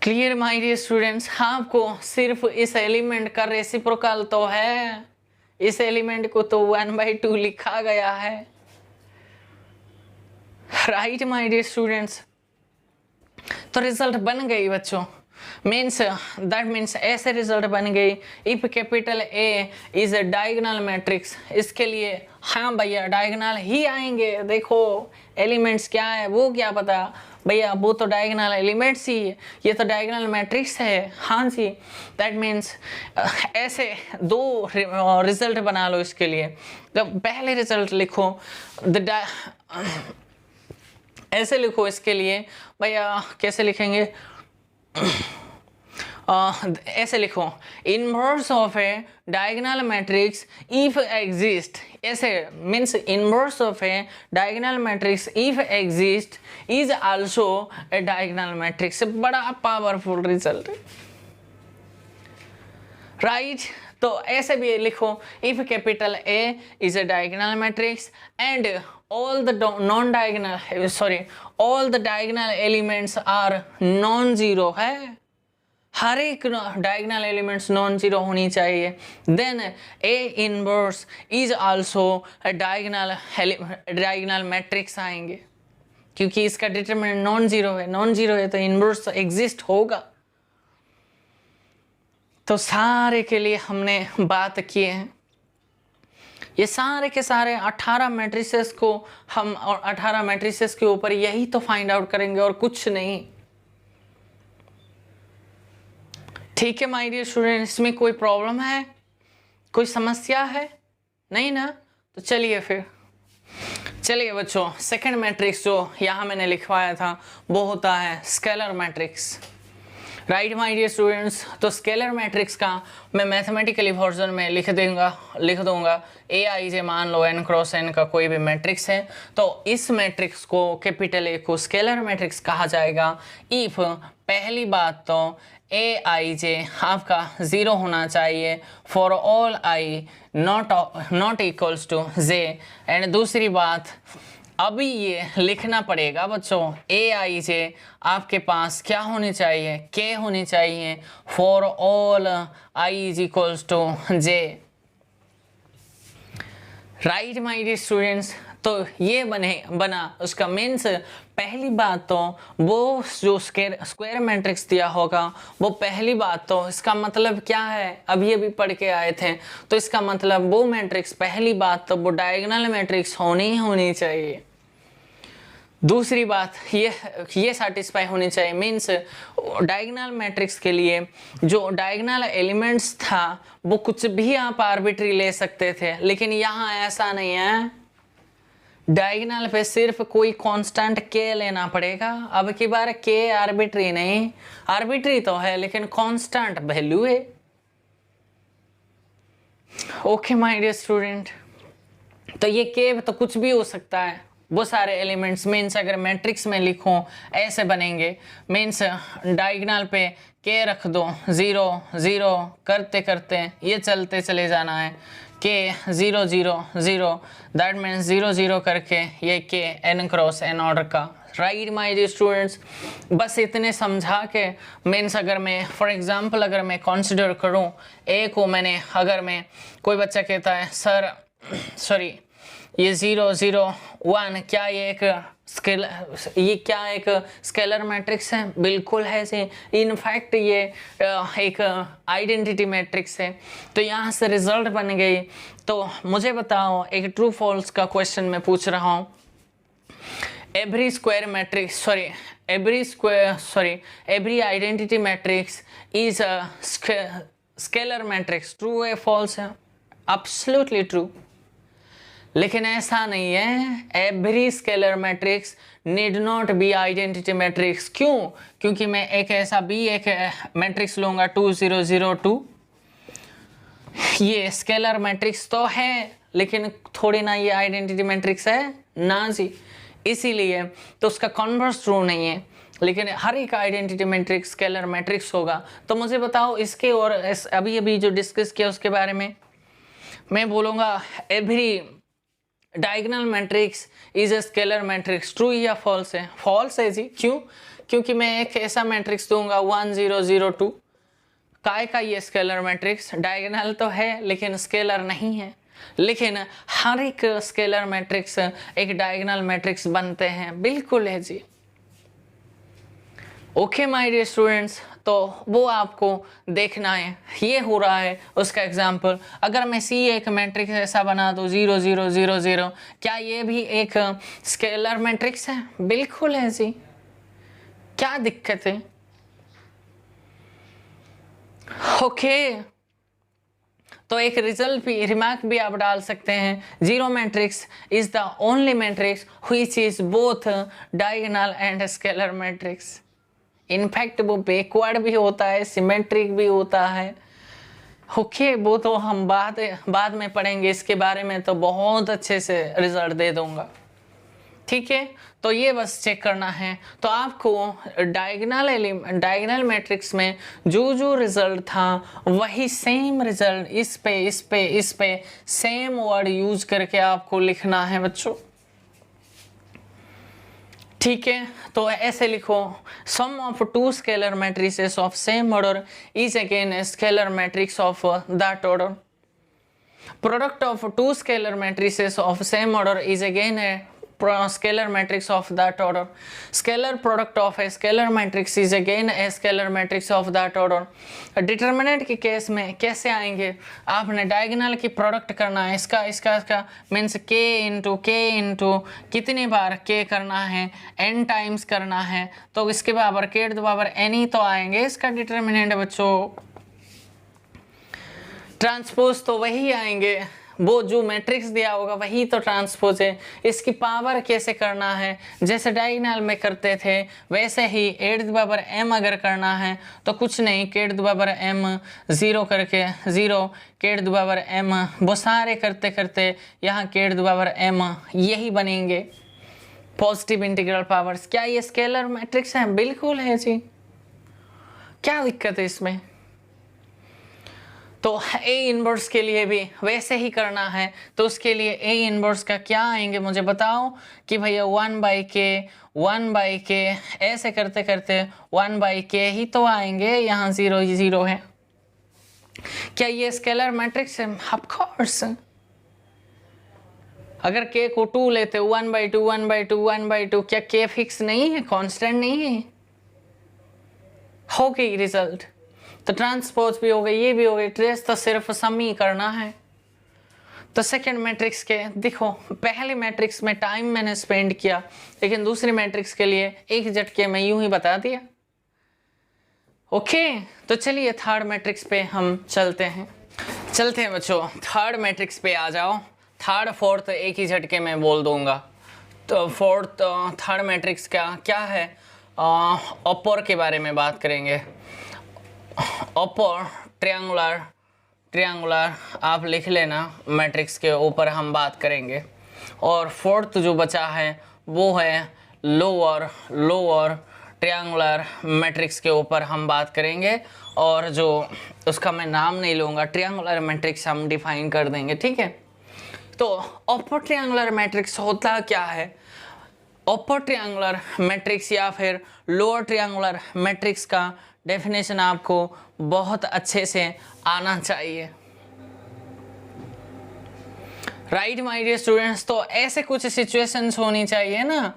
Clear my dear students? आपको सिर्फ इस एलिमेंट का रेसिप्रोकल तो है, इस एलिमेंट को तो 1/2 लिखा गया है, राइट माय डियर स्टूडेंट्स? तो रिजल्ट बन गई बच्चों, दैट मीन्स ऐसे रिजल्ट बन गई। If capital A is a diagonal matrix, इसके लिए हाँ भैया डायगोनल ही आएंगे। देखो एलिमेंट्स क्या है वो क्या पता भैया, वो तो डायगोनल एलिमेंट्स ही है, ये तो डायगोनल मैट्रिक्स है। हाँ जी, दैट मीन्स ऐसे 2 रिजल्ट बना लो इसके लिए। जब पहले रिजल्ट लिखो ऐसे लिखो इसके लिए भैया, कैसे लिखेंगे, ऐसे लिखो, inverse of a diagonal matrix if exist, ऐसे means inverse of a diagonal matrix if exist is also a diagonal matrix. बड़ा पावरफुल रिजल्ट, राइट? तो ऐसे भी लिखो, if capital A is a diagonal matrix and all the diagonal elements are non-zero है, हर एक diagonal elements non zero होनी चाहिए। Then A inverse is also diagonal matrix आएंगे, क्योंकि इसका डिटरमिनेंट नॉन जीरो है तो इनवर्स एग्जिस्ट होगा। तो सारे के लिए हमने बात किए हैं, ये सारे के सारे 18 मैट्रिसेस को हम, और 18 मैट्रिसेस के ऊपर यही तो फाइंड आउट करेंगे और कुछ नहीं। ठीक है माय डियर स्टूडेंट, इसमें कोई प्रॉब्लम है, कोई समस्या है नहीं ना? तो चलिए बच्चों, सेकंड मैट्रिक्स जो यहाँ मैंने लिखवाया था वो होता है scalar matrix, right my dear students? तो स्केलर मैट्रिक्स का मैं मैथमेटिकली वर्जन में लिख दूंगा Aij, मान लो n क्रॉस n का कोई भी मैट्रिक्स है, तो इस मैट्रिक्स को कैपिटल A को स्केलर मैट्रिक्स कहा जाएगा इफ पहली बात तो Aij आपका 0 होना चाहिए for all i not equals to j, and दूसरी बात अभी ये लिखना पड़ेगा बच्चों, Aij आपके पास क्या होनी चाहिए, k होनी चाहिए for all i is equals to j, right my dear students? तो ये बना उसका मीन्स पहली बात तो वो जो स्क्वायर मैट्रिक्स दिया होगा वो पहली बात तो इसका मतलब क्या है, अभी अभी पढ़ के आए थे, तो इसका मतलब वो मैट्रिक्स पहली बात तो वो डायगोनल मैट्रिक्स होनी चाहिए। दूसरी बात ये सेटिस्फाई होनी चाहिए, मीन्स डायगोनल मैट्रिक्स के लिए जो डायगोनल एलिमेंट्स था वो कुछ भी आप आर्बिट्री ले सकते थे, लेकिन यहाँ ऐसा नहीं है, डायगोनल पे सिर्फ कोई कांस्टेंट k लेना पड़ेगा। अब की बार k आर्बिट्री नहीं, आर्बिट्री तो है लेकिन कांस्टेंट वैल्यू है। ओके माय डियर स्टूडेंट, तो ये k तो कुछ भी हो सकता है, वो सारे एलिमेंट्स मीन्स अगर मैट्रिक्स में लिखूं ऐसे बनेंगे, मीन्स डायगोनल पे k रख दो, 0 0 करते करते ये चलते चले जाना है, k 0 0 0, दैट मीन्स 0 0 करके ये k n cross n order का, राइट माय डियर स्टूडेंट्स? बस इतने समझा के मीन्स अगर मैं फॉर एग्जांपल अगर मैं कंसिडर करूं a को, मैंने अगर मैं कोई बच्चा कहता है सर सॉरी ये 0 0 1 क्या ये एक स्केलर मैट्रिक्स है? बिल्कुल है जी, इनफैक्ट ये एक आइडेंटिटी मैट्रिक्स है। तो यहाँ से रिजल्ट बन गई। तो मुझे बताओ, एक ट्रू फॉल्स का क्वेश्चन मैं पूछ रहा हूँ, every identity matrix is a scalar matrix. True है फॉल्स है? Absolutely true. लेकिन ऐसा नहीं है, every scalar matrix need not be identity matrix. क्यों? क्योंकि मैं एक ऐसा भी एक मैट्रिक्स लूँगा 2 0 0 2, ये स्केलर मैट्रिक्स तो है लेकिन थोड़ी ना ये आइडेंटिटी मैट्रिक्स है ना जी, इसीलिए तो उसका कॉन्वर्स ट्रू नहीं है। लेकिन हर एक आइडेंटिटी मैट्रिक्स स्केलर मैट्रिक्स होगा। तो मुझे बताओ इसके और अभी अभी जो डिस्कस किया उसके बारे में मैं बोलूँगा every diagonal matrix is a scalar matrix. True या फॉल्स है? फॉल्स है जी। क्यों? क्योंकि मैं एक ऐसा मैट्रिक्स दूंगा 1 0 0 2, काय का ये स्केलर मैट्रिक्स डायगोनल तो है लेकिन स्केलर नहीं है। लेकिन हर एक स्केलर मैट्रिक्स एक डायगोनल मैट्रिक्स बनते हैं। बिल्कुल है जी। ओके माय डियर स्टूडेंट्स, तो वो आपको देखना है। ये हो रहा है उसका एग्जाम्पल। अगर मैं सी एक मैट्रिक्स ऐसा बना दूँ 0 0 0 0, क्या ये भी एक स्केलर मैट्रिक्स है? बिल्कुल है जी। क्या दिक्कत है? ओके, तो एक रिजल्ट भी रिमार्क भी आप डाल सकते हैं, zero matrix is the only matrix which is both diagonal and scalar matrix. In fact वो बैकवर्ड भी होता है, सिमेट्रिक भी होता है। ओके, वो तो हम बाद में पढ़ेंगे इसके बारे में, तो बहुत अच्छे से रिजल्ट दे दूंगा। ठीक है, तो ये बस चेक करना है। तो आपको डायगोनल मैट्रिक्स में जो रिजल्ट था वही सेम रिजल्ट इस पे सेम वर्ड यूज करके आपको लिखना है बच्चों। ठीक है, तो ऐसे लिखो, sum of two scalar matrices of same order is again a scalar matrix of that order. Product of two scalar matrices of same order is again a scalar matrix of that order. Scalar product of a scalar matrix is again a scalar matrix of that order. Determinant के case में कैसे आएंगे? आपने diagonal की product करना है, इसका means k into कितनी बार k करना है, n टाइम्स करना है, तो इसके बराबर k to the power n ही तो आएंगे इसका डिटर्मिनेंट बच्चों। ट्रांसपोज तो वही आएंगे, वो जो मैट्रिक्स दिया होगा वही तो ट्रांसपोज है। इसकी पावर कैसे करना है? जैसे डायगोनल में करते थे वैसे ही a to the power m अगर करना है तो कुछ नहीं, k to the power m 0 करके 0 k to the power m, वो सारे करते करते यहाँ k to the power m यही बनेंगे पॉजिटिव इंटीग्रल पावर्स। क्या ये स्केलर मैट्रिक्स है? बिल्कुल है जी। क्या दिक्कत है इसमें? तो A इनवर्स के लिए भी वैसे ही करना है, तो उसके लिए A इनवर्स का क्या आएंगे मुझे बताओ कि भैया 1/k ऐसे करते करते 1/k ही तो आएंगे, यहाँ 0 ही 0 है। क्या ये स्केलर मैट्रिक्स है? Of course. अगर k को 2 लेते 1/2 1/2 1/2, क्या k फिक्स नहीं है, कांस्टेंट नहीं है? हो गई रिजल्ट। तो ट्रांसपोज भी हो गई, ये भी हो गई, ट्रेस तो सिर्फ सम ही करना है। तो सेकंड मैट्रिक्स के देखो, पहले मैट्रिक्स में टाइम मैंने स्पेंड किया, लेकिन दूसरी मैट्रिक्स के लिए एक झटके में यूं ही बता दिया। ओके, तो चलिए थर्ड मैट्रिक्स पे हम चलते हैं बच्चों। थर्ड मैट्रिक्स पे आ जाओ। थर्ड फोर्थ एक ही झटके में बोल दूंगा। तो थर्ड मैट्रिक्स का क्या है? अपर के बारे में बात करेंगे। अपर ट्रायंगुलर आप लिख लेना, मैट्रिक्स के ऊपर हम बात करेंगे। और फोर्थ जो बचा है वो है लोअर ट्रायंगुलर मैट्रिक्स के ऊपर हम बात करेंगे। और जो उसका मैं नाम नहीं लूँगा, ट्रायंगुलर मैट्रिक्स हम डिफाइन कर देंगे। ठीक है, तो अपर ट्रायंगुलर मैट्रिक्स होता क्या है? अपर ट्रायंगुलर मैट्रिक्स या फिर लोअर ट्रायंगुलर मैट्रिक्स का डेफिनेशन आपको बहुत अच्छे से आना चाहिए। राइट माय डियर स्टूडेंट्स, तो ऐसे कुछ सिचुएशंस होनी चाहिए ना,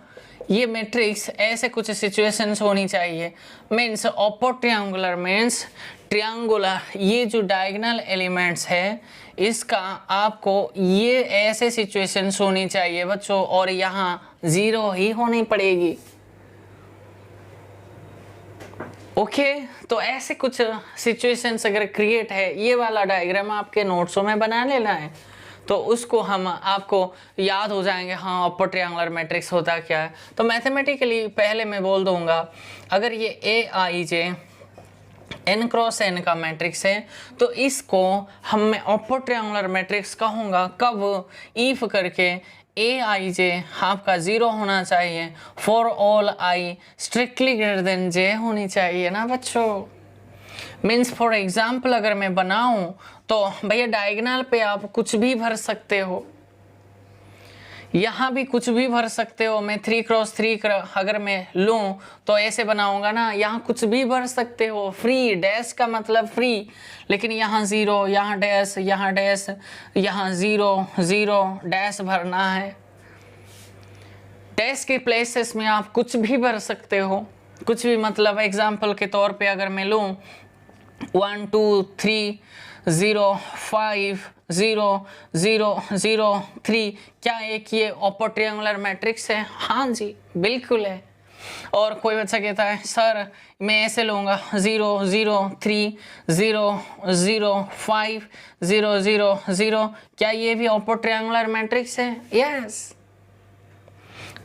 ये मैट्रिक्स ऐसे कुछ सिचुएशंस होनी चाहिए। Means upper triangular means triangular, ये जो डायगोनल एलिमेंट्स है इसका आपको ये ऐसे सिचुएशंस होनी चाहिए बच्चों, और यहाँ 0 ही होनी पड़ेगी। ओके तो ऐसे कुछ सिचुएशंस अगर क्रिएट है, ये वाला डायग्राम आपके नोट्सों में बना लेना है, तो उसको हम आपको याद हो जाएंगे हाँ अपर ट्रायंगुलर मैट्रिक्स होता क्या है। तो मैथमेटिकली पहले मैं बोल दूंगा, अगर ये ए आई जे n क्रॉस n का मैट्रिक्स है तो इसको हम मैं अपर ट्रायंगुलर मैट्रिक्स कहूँगा कब, इफ करके ए आई जे आपका 0 होना चाहिए, for all I strictly greater than J होनी चाहिए ना बच्चों। मीन्स फॉर एग्जाम्पल अगर मैं बनाऊं तो भैया डायगोनल पे आप कुछ भी भर सकते हो, यहाँ भी कुछ भी भर सकते हो। मैं 3 क्रॉस 3 अगर मैं लूँ तो ऐसे बनाऊंगा ना, यहाँ कुछ भी भर सकते हो, फ्री, डैश का मतलब फ्री, लेकिन यहाँ 0, यहाँ डैश, यहाँ डैश, यहाँ 0 0 डैश भरना है। डैश के प्लेसेस में आप कुछ भी भर सकते हो, कुछ भी मतलब एग्जाम्पल के तौर पे अगर मैं लूँ 1 2 3 0 5 0 0 0 3, क्या एक ये अपर ट्रायंगुलर मैट्रिक्स है? हाँ जी बिल्कुल है। और कोई बच्चा कहता है सर मैं ऐसे लूँगा 0 0 3 0 0 5 0 0 0, क्या ये भी अपर ट्रायंगुलर मैट्रिक्स है? यस।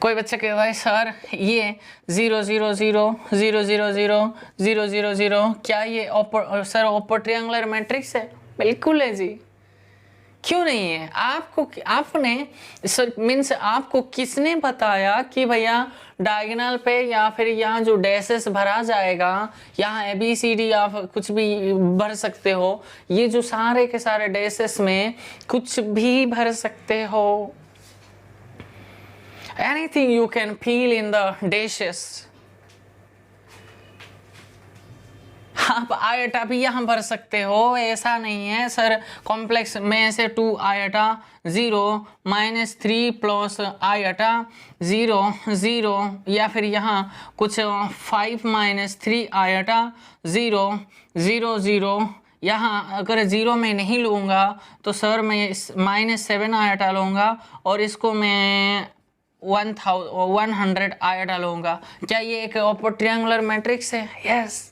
कोई बच्चा कहता है सर ये 0 0 0 0 0 0 0 0 0, क्या ये अपर ट्रायंगुलर मैट्रिक्स है? बिल्कुल है जी, क्यों नहीं है? आपने मीन्स आपको किसने बताया कि भैया डायगोनल पे या फिर यहाँ जो डैशेस भरा जाएगा, यहाँ ABCD आप कुछ भी भर सकते हो, ये जो सारे के सारे डैशेस में कुछ भी भर सकते हो। Anything you can fill in the dashes। आप आयटा भी यहाँ भर सकते हो, ऐसा नहीं है सर कॉम्प्लेक्स में से 2 आयटा 0 -3 प्लस आयटा 0 0, या फिर यहाँ कुछ 5 -3 आयटा 0 0 0, यहाँ अगर 0 में नहीं लूँगा तो सर मैं -7 आयटा लूँगा और इसको मैं 100 आयटा लूँगा। क्या ये एक अपर ट्रायंगुलर मैट्रिक्स है? यस।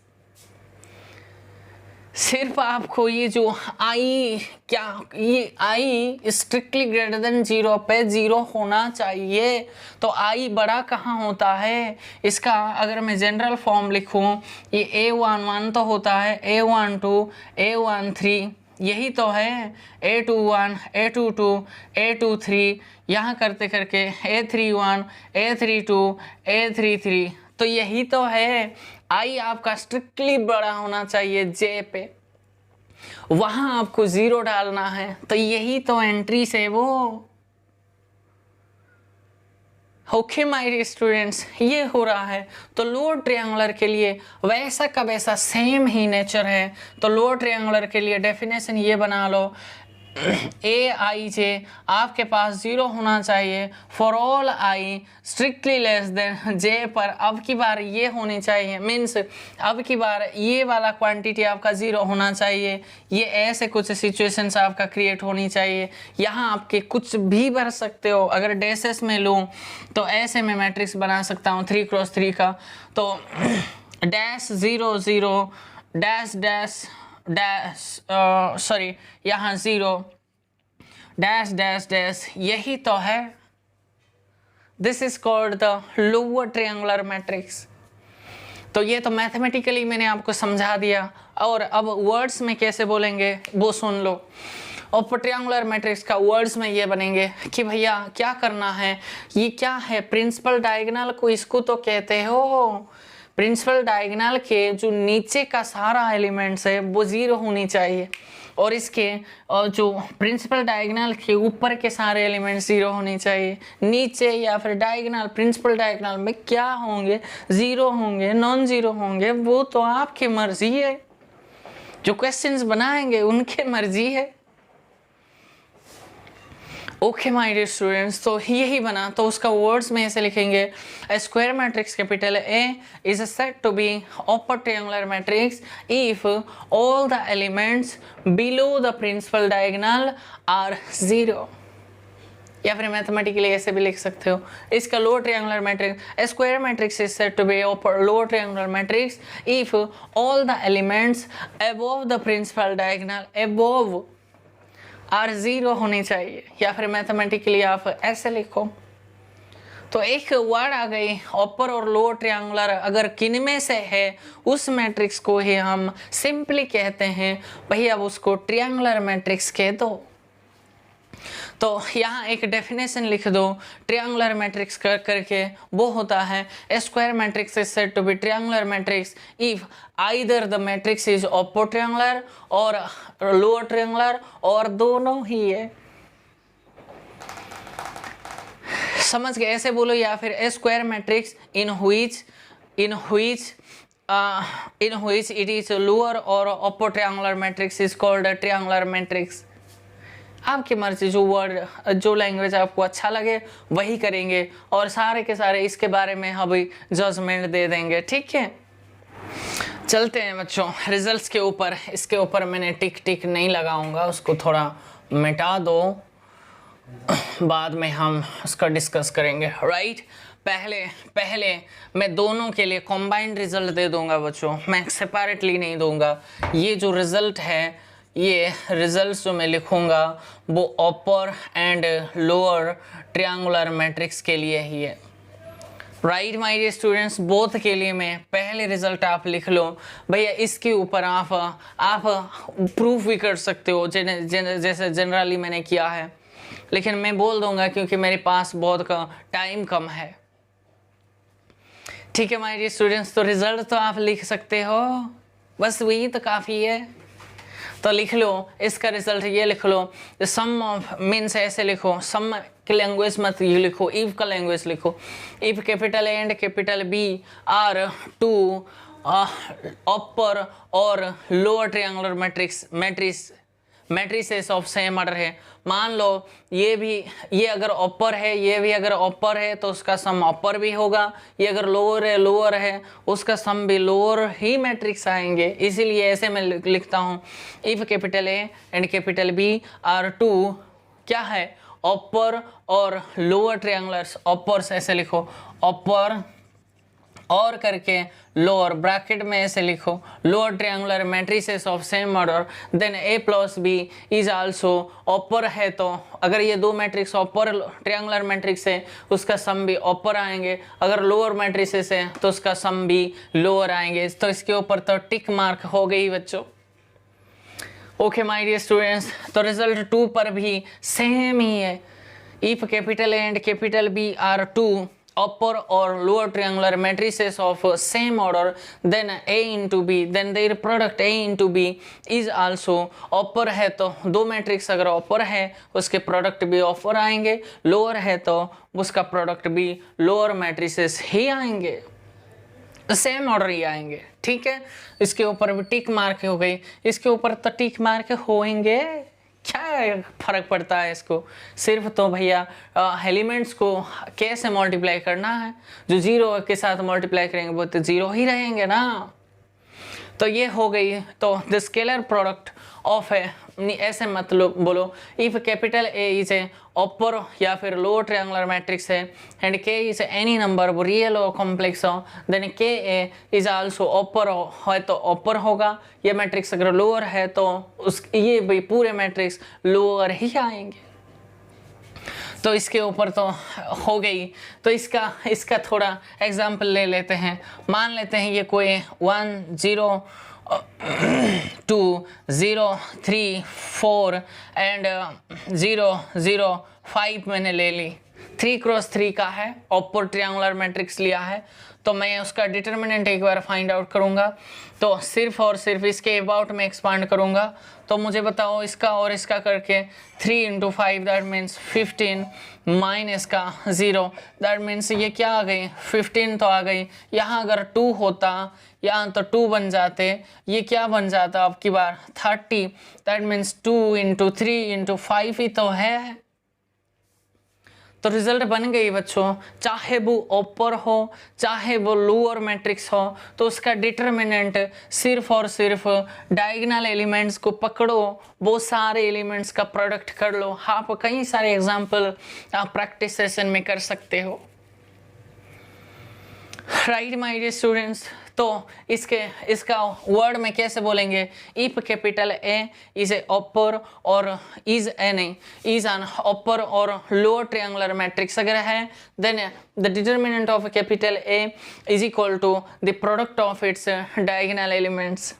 सिर्फ आपको ये जो आई, क्या ये आई स्ट्रिक्टली ग्रेटर देन 0 पे 0 होना चाहिए। तो आई बड़ा कहाँ होता है? इसका अगर मैं जनरल फॉर्म लिखूं, ये A11 तो होता है, A12 A13 यही तो है, A21 A22 A23, यहाँ करते करके A31 A32 A33, तो यही तो है। आई आपका स्ट्रिक्टली बड़ा होना चाहिए जे पे, वहां आपको 0 डालना है, तो यही तो एंट्री से वो। ओके माय स्टूडेंट्स, ये हो रहा है। तो लोअर ट्रायंगुलर के लिए वैसा का वैसा सेम ही नेचर है। तो लोअर ट्रायंगुलर के लिए डेफिनेशन ये बना लो, ए आई जे आपके पास 0 होना चाहिए for all I strictly less than J पर अब की बार ये होनी चाहिए, मीन्स अब की बार ये वाला क्वांटिटी आपका 0 होना चाहिए। ये ऐसे कुछ सिचुएशंस आपका क्रिएट होनी चाहिए। यहाँ आपके कुछ भी भर सकते हो। अगर डैशेस में लूँ तो ऐसे मैं मैट्रिक्स बना सकता हूँ 3 क्रॉस 3 का, तो dash 0 0 dash dash dash sorry यहाँ 0 डैश डैश डैश, यही तो है। This is called the lower triangular matrix. तो ये तो मैथमेटिकली मैंने आपको समझा दिया, और अब वर्ड्स में कैसे बोलेंगे वो सुन लो। अपर ट्रायंगुलर मैट्रिक्स का वर्ड्स में ये बनेंगे कि भैया क्या करना है, ये क्या है, प्रिंसिपल डायगोनल को इसको तो कहते हो। प्रिंसिपल डायगोनल के जो नीचे का सारा एलिमेंट्स है वो 0 होनी चाहिए, और इसके जो प्रिंसिपल डायगोनल के ऊपर के सारे एलिमेंट्स 0 होने चाहिए। नीचे या फिर डायगोनल, प्रिंसिपल डायगोनल में क्या होंगे, 0 होंगे, नॉन 0 होंगे, वो तो आपकी मर्जी है। जो क्वेश्चंस बनाएंगे उनके मर्जी है। ओके माय डियर स्टूडेंट्स, तो यही बना। तो उसका वर्ड्स में ऐसे लिखेंगे, a square matrix capital A is said to be upper triangular matrix if all the elements below the principal diagonal are 0। या फिर मैथमेटिकली ऐसे भी लिख सकते हो। इसका lower triangular matrix square matrix is said to be lower triangular matrix if all the elements above the principal diagonal above are 0 होने चाहिए। या फिर मैथमेटिकली आप ऐसे लिखो। तो एक वर्ड आ गई अपर और लोअर ट्रायंगुलर, अगर किन में से है उस मैट्रिक्स को ही हम सिंपली कहते हैं भैया अब उसको ट्रायंगुलर मैट्रिक्स कह दो। तो यहाँ एक डेफिनेशन लिख दो ट्रायंगुलर मैट्रिक्स करके, वो होता है square matrix is said to be triangular matrix if either the matrix is upper triangular और लोअर ट्रायंगुलर और दोनों ही है। समझ गए? ऐसे बोलो। या फिर a square matrix in which it is lower or upper triangular matrix is called a triangular matrix। आपकी मर्जी, जो वर्ड जो लैंग्वेज आपको अच्छा लगे वही करेंगे और सारे के सारे इसके बारे में अभी जजमेंट दे देंगे। ठीक है, चलते हैं बच्चों रिजल्ट्स के ऊपर। इसके ऊपर मैंने टिक नहीं लगाऊंगा, उसको थोड़ा मिटा दो, बाद में हम उसका डिस्कस करेंगे। राइट, पहले मैं दोनों के लिए कॉम्बाइंड रिजल्ट दे दूंगा बच्चों, मैं सेपरेटली नहीं दूंगा। ये जो रिजल्ट है, ये रिजल्ट जो मैं लिखूंगा वो upper and lower triangular matrix के लिए ही है। Right my dear students, both के लिए मैं पहले रिजल्ट आप लिख लो भैया। इसके ऊपर आप प्रूफ भी कर सकते हो जैसे जनरली मैंने किया है, लेकिन मैं बोल दूंगा क्योंकि मेरे पास बहुत का टाइम कम है। ठीक है माय डियर स्टूडेंट्स, तो रिजल्ट तो आप लिख सकते हो, बस वही तो काफ़ी है। तो लिख लो इसका रिजल्ट, ये लिख लो सम ऑफ मीन्स ऐसे लिखो, सम की लैंग्वेज मत ये लिखो, इफ का लैंग्वेज लिखो। If capital A and capital B are two upper और lower triangular matrices of same order है। मान लो ये अगर अपर है, ये भी अगर अपर है तो उसका सम अपर भी होगा, ये अगर लोअर है उसका सम भी लोअर ही मैट्रिक्स आएंगे। इसीलिए ऐसे मैं लिखता हूँ इफ capital A and capital B are two क्या है अपर और लोअर ट्रायंगुलर्स, अपर से ऐसे लिखो अपर और करके लोअर ब्रैकेट में ऐसे लिखो lower triangular matrices of same order, then A plus B is also upper है। तो अगर ये दो मैट्रिक्स अपर ट्रायंगुलर मैट्रिक्स है उसका सम भी अपर आएंगे, अगर लोअर मैट्रिसेस है तो उसका सम भी लोअर आएंगे। तो इसके ऊपर तो टिक मार्क हो गई बच्चों। ओके माय डियर स्टूडेंट्स, तो रिजल्ट 2 पर भी सेम ही है। If capital A and capital B are two upper or lower triangular matrices of same order, then A into B, then their product A into B is also upper है तो दो matrix अगर upper है उसके product भी upper आएंगे, lower है तो उसका प्रोडक्ट भी lower मैट्रिसेस ही आएंगे, सेम ऑर्डर ही आएंगे। ठीक है, इसके ऊपर भी टिक मार्क हो गई, इसके ऊपर तो टिक मार्क होंगे, क्या फर्क पड़ता है इसको। सिर्फ तो भैया एलिमेंट्स को कैसे मल्टीप्लाई करना है, जो जीरो के साथ मल्टीप्लाई करेंगे वो तो जीरो ही रहेंगे ना। तो ये हो गई। तो द स्केलर प्रोडक्ट ऑफ है, ऐसे मतलब बोलो if capital A is a upper या फिर लोअर ट्रायंगुलर मैट्रिक्स है and K is any number वो रियल और कॉम्प्लेक्स हो, then K A is also upper है तो अपर होगा। ये मैट्रिक्स अगर लोअर है तो ये भाई पूरे मैट्रिक्स लोअर ही आएंगे। तो इसके ऊपर तो हो गई। तो इसका थोड़ा एग्जाम्पल ले लेते हैं। मान लेते हैं ये कोई 1 0 2 0 3 4 एंड 0 0 5 मैंने ले ली। 3 क्रॉस 3 का है, अपर ट्रायंगुलर मैट्रिक्स लिया है, तो मैं उसका डिटर्मिनेंट एक बार फाइंड आउट करूंगा। तो सिर्फ और सिर्फ इसके अबाउट में एक्सपांड करूंगा। तो मुझे बताओ इसका और इसका करके 3 × 5 दैट मीन्स 15 माइनस का 0 दैट मीन्स ये क्या आ गई 15 तो आ गई। यहाँ अगर 2 होता यहाँ तो 2 बन जाते, ये क्या बन जाता अब की बार 30 दैट मीन्स 2 × 3 × 5 ही तो है। तो रिजल्ट बन गई बच्चों, चाहे वो अपर हो चाहे वो लोअर मैट्रिक्स हो, तो उसका डिटर्मिनेंट सिर्फ और सिर्फ डायगोनल एलिमेंट्स को पकड़ो, वो सारे एलिमेंट्स का प्रोडक्ट कर लो। आप कई सारे एग्जाम्पल आप प्रैक्टिस सेशन में कर सकते हो। राइट माय डियर स्टूडेंट्स, तो इसका वर्ड में कैसे बोलेंगे, if capital A is a upper और इज एन अपर और लोअर ट्रायंगुलर मैट्रिक्स अगर है, then the determinant of capital A is equal to the product of its diagonal elements.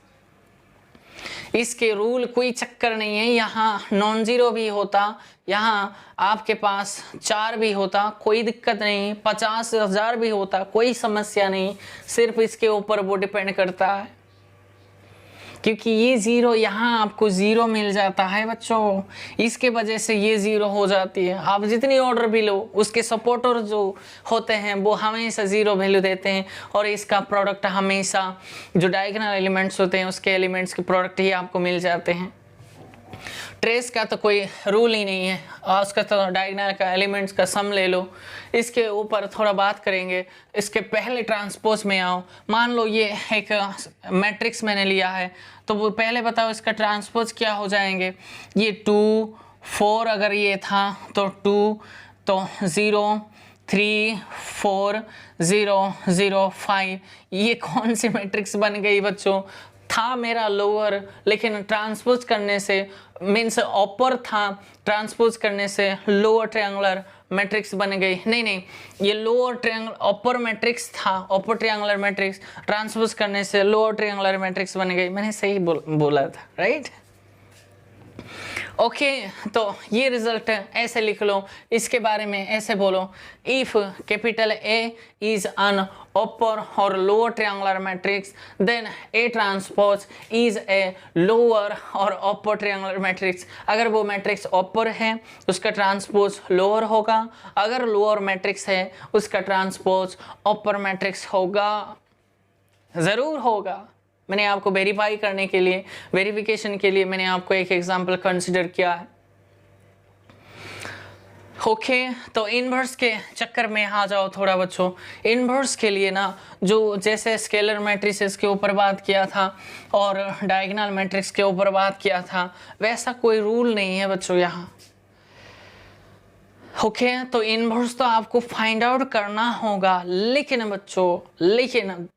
इसके रूल कोई चक्कर नहीं है, यहाँ नॉन जीरो भी होता, यहाँ आपके पास 4 भी होता, कोई दिक्कत नहीं, 50,000 भी होता, कोई समस्या नहीं, सिर्फ इसके ऊपर वो डिपेंड करता है, क्योंकि ये जीरो यहाँ आपको जीरो मिल जाता है बच्चों, इसके वजह से ये जीरो हो जाती है। आप जितनी ऑर्डर भी लो, उसके सपोर्टर जो होते हैं वो हमेशा जीरो वैल्यू देते हैं, और इसका प्रोडक्ट हमेशा जो डायगोनल एलिमेंट्स होते हैं उसके एलिमेंट्स के प्रोडक्ट ही आपको मिल जाते हैं। ट्रेस का तो कोई रूल ही नहीं है, उसका तो डायगोनल का एलिमेंट्स का सम ले लो। इसके ऊपर थोड़ा बात करेंगे, इसके पहले ट्रांसपोज में आओ। मान लो ये एक मैट्रिक्स मैंने लिया है, तो वो पहले बताओ इसका ट्रांसपोज क्या हो जाएंगे। ये 2 4 अगर ये था तो 2, तो 0 3 4 0 0 5, ये कौन सी मैट्रिक्स बन गई बच्चों। था मेरा लोअर, लेकिन ट्रांसपोज करने से मीन्स अपर था, ट्रांसपोज करने से लोअर ट्रायंगुलर मैट्रिक्स बन गई। नहीं, ये लोअर ट्रायंगुलर अपर मैट्रिक्स था, अपर ट्रायंगुलर मैट्रिक्स, ट्रांसपोज करने से लोअर ट्रायंगुलर मैट्रिक्स बन गई। मैंने सही बोला था, राइट। ओके, तो ये रिजल्ट ऐसे लिख लो, इसके बारे में ऐसे बोलो, if capital A is an upper और lower triangular matrix, then A transpose is a lower और अपर ट्रायंगुलर मैट्रिक्स। अगर वो मैट्रिक्स अपर है उसका ट्रांसपोज लोअर होगा, अगर लोअर मैट्रिक्स है उसका ट्रांसपोज अपर मैट्रिक्स होगा, ज़रूर होगा। मैंने आपको वेरीफाई करने के लिए, वेरिफिकेशन के लिए मैंने आपको एक एग्जांपल कंसिडर किया है। ओके, तो इनवर्स के चक्कर में आ जाओ थोड़ा बच्चों। इनवर्स के लिए ना, जो जैसे स्केलर मैट्रिसेस के ऊपर बात किया था और डायगोनल मैट्रिक्स के ऊपर बात किया था, वैसा कोई रूल नहीं है बच्चों यहाँ। ओके, तो इनवर्स तो आपको फाइंड आउट करना होगा, लेकिन बच्चों, लेकिन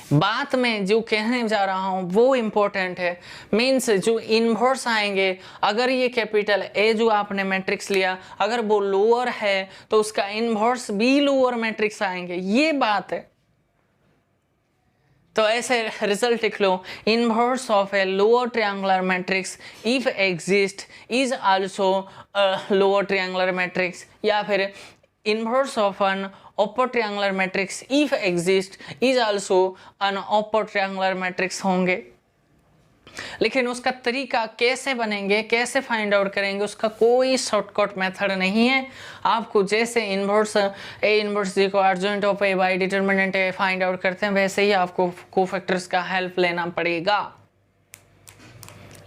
बात में जो कहने जा रहा हूँ वो इम्पोर्टेंट है। मीन्स जो इनवर्स आएंगे, अगर ये कैपिटल ए जो आपने मैट्रिक्स लिया अगर वो लोअर है तो उसका इनवर्स भी लोअर मैट्रिक्स आएंगे, ये बात है। तो ऐसे रिजल्ट लिख लो, inverse of a lower triangular matrix if exist is also lower triangular matrix, या फिर inverse of an upper triangular matrix if exist is also an upper triangular matrix होंगे। लेकिन उसका तरीका कैसे बनेंगे, कैसे फाइंड आउट करेंगे, उसका कोई शॉर्टकट मेथड नहीं है। आपको जैसे इनवर्स ए इनवर्स जी को adjoint of A by determinant A find out करते हैं, वैसे ही आपको कोफैक्टर्स का हेल्प लेना पड़ेगा।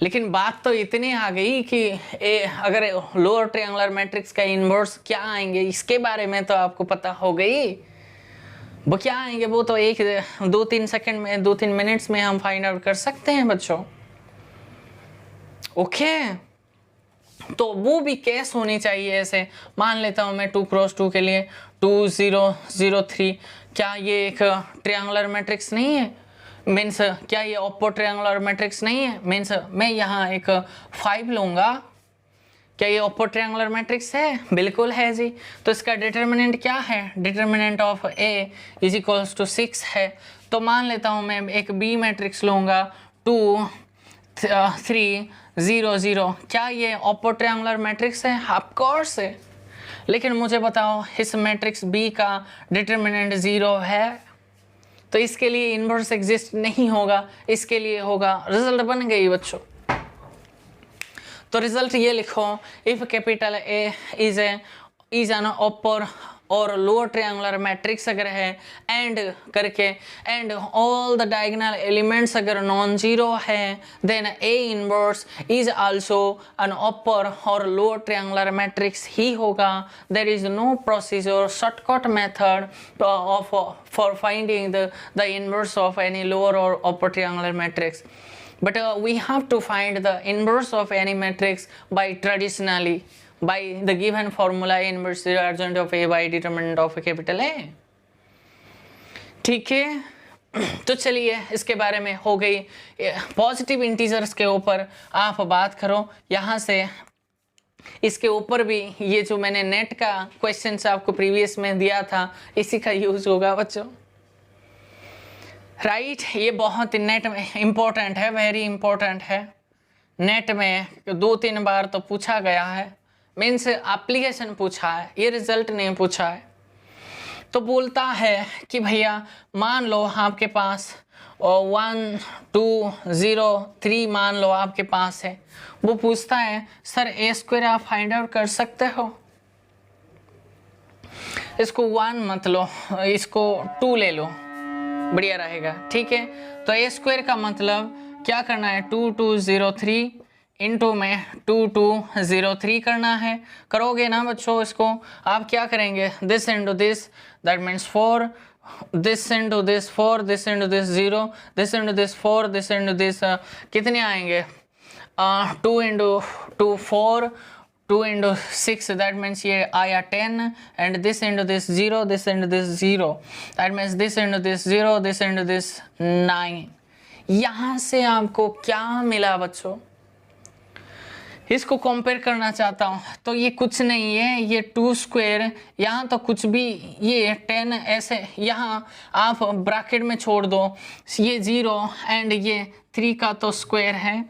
लेकिन बात तो इतनी आ गई कि अगर लोअर ट्रायंगुलर मैट्रिक्स का इनवर्स क्या आएंगे इसके बारे में तो आपको पता हो गई। वो क्या आएंगे वो तो 2-3 सेकंड में, 2-3 मिनट्स में हम फाइंड आउट कर सकते हैं बच्चों। ओके, तो वो भी केस होनी चाहिए। ऐसे मान लेता हूँ मैं 2x2 के लिए 2 0 0 3, क्या ये एक ट्रायंगुलर मैट्रिक्स नहीं है? मीन्स क्या ये अपर ट्रायंगुलर मैट्रिक्स नहीं है? मीन्स मैं यहाँ एक 5 लूँगा, क्या ये अपर ट्रायंगुलर मैट्रिक्स है? बिल्कुल है जी। तो इसका डिटर्मिनेंट क्या है? Determinant of A is equals to 6 है। तो मान लेता हूँ मैं एक बी मैट्रिक्स लूँगा 2 3 0 0, क्या ये अपर ट्रायंगुलर मैट्रिक्स है? ऑफ कोर्स है। लेकिन मुझे बताओ इस मैट्रिक्स बी का डिटर्मिनेंट 0 है, तो इसके लिए इनवर्स एग्जिस्ट नहीं होगा, इसके लिए होगा। रिजल्ट बन गई बच्चों। तो रिजल्ट ये लिखो, if capital A is an upper और लोअर ट्रायंगुलर मैट्रिक्स अगर है एंड करके and all the diagonal elements अगर नॉन जीरो है, then A inverse is also an upper और लोअर ट्रायंगुलर मैट्रिक्स ही होगा। There is no procedure shortcut method of for finding the inverse of any lower और upper triangular matrix, but we have to find the inverse of any matrix by traditionally by the given formula inverse adjoint of A by determinant of capital A। ठीक है, तो चलिए इसके बारे में हो गई। पॉजिटिव इंटीजर्स के ऊपर आप बात करो, यहाँ से इसके ऊपर भी ये जो मैंने नेट का क्वेश्चन आपको प्रीवियस में दिया था इसी का यूज होगा बच्चों, राइट। ये बहुत नेट में इम्पोर्टेंट है, वेरी इम्पोर्टेंट है। नेट में 2-3 बार तो पूछा गया है, मीन्स एप्लीकेशन पूछा है, ये रिजल्ट नहीं पूछा है। तो बोलता है कि भैया मान लो आपके पास 1 2 0 3 मान लो आपके पास है, वो पूछता है सर ए स्क्वायर आप फाइंड आउट कर सकते हो। इसको 1 मत लो, इसको 2 ले लो, बढ़िया रहेगा, ठीक है। तो ए स्क्वायर का मतलब क्या करना है, 2203 इंटू में 2203 करना है। करोगे ना बच्चों इसको, आप क्या करेंगे, this into this, that means 4, this into this 4, this into this 0, this into this 4, this into this, कितने आएंगे 2 इंटू 2 4, 2 into 6, that means ये आया 10, and this into this 0, this into this 0, that means this into this 0, this into this 9। यहाँ से आपको क्या मिला बच्चों, इसको कंपेयर करना चाहता हूँ तो ये कुछ नहीं है, ये 2 स्क्वायर, यहाँ तो कुछ भी, ये 10 ऐसे, यहाँ आप ब्रैकेट में छोड़ दो, ये 0 एंड ये 3 का तो स्क्वायर है।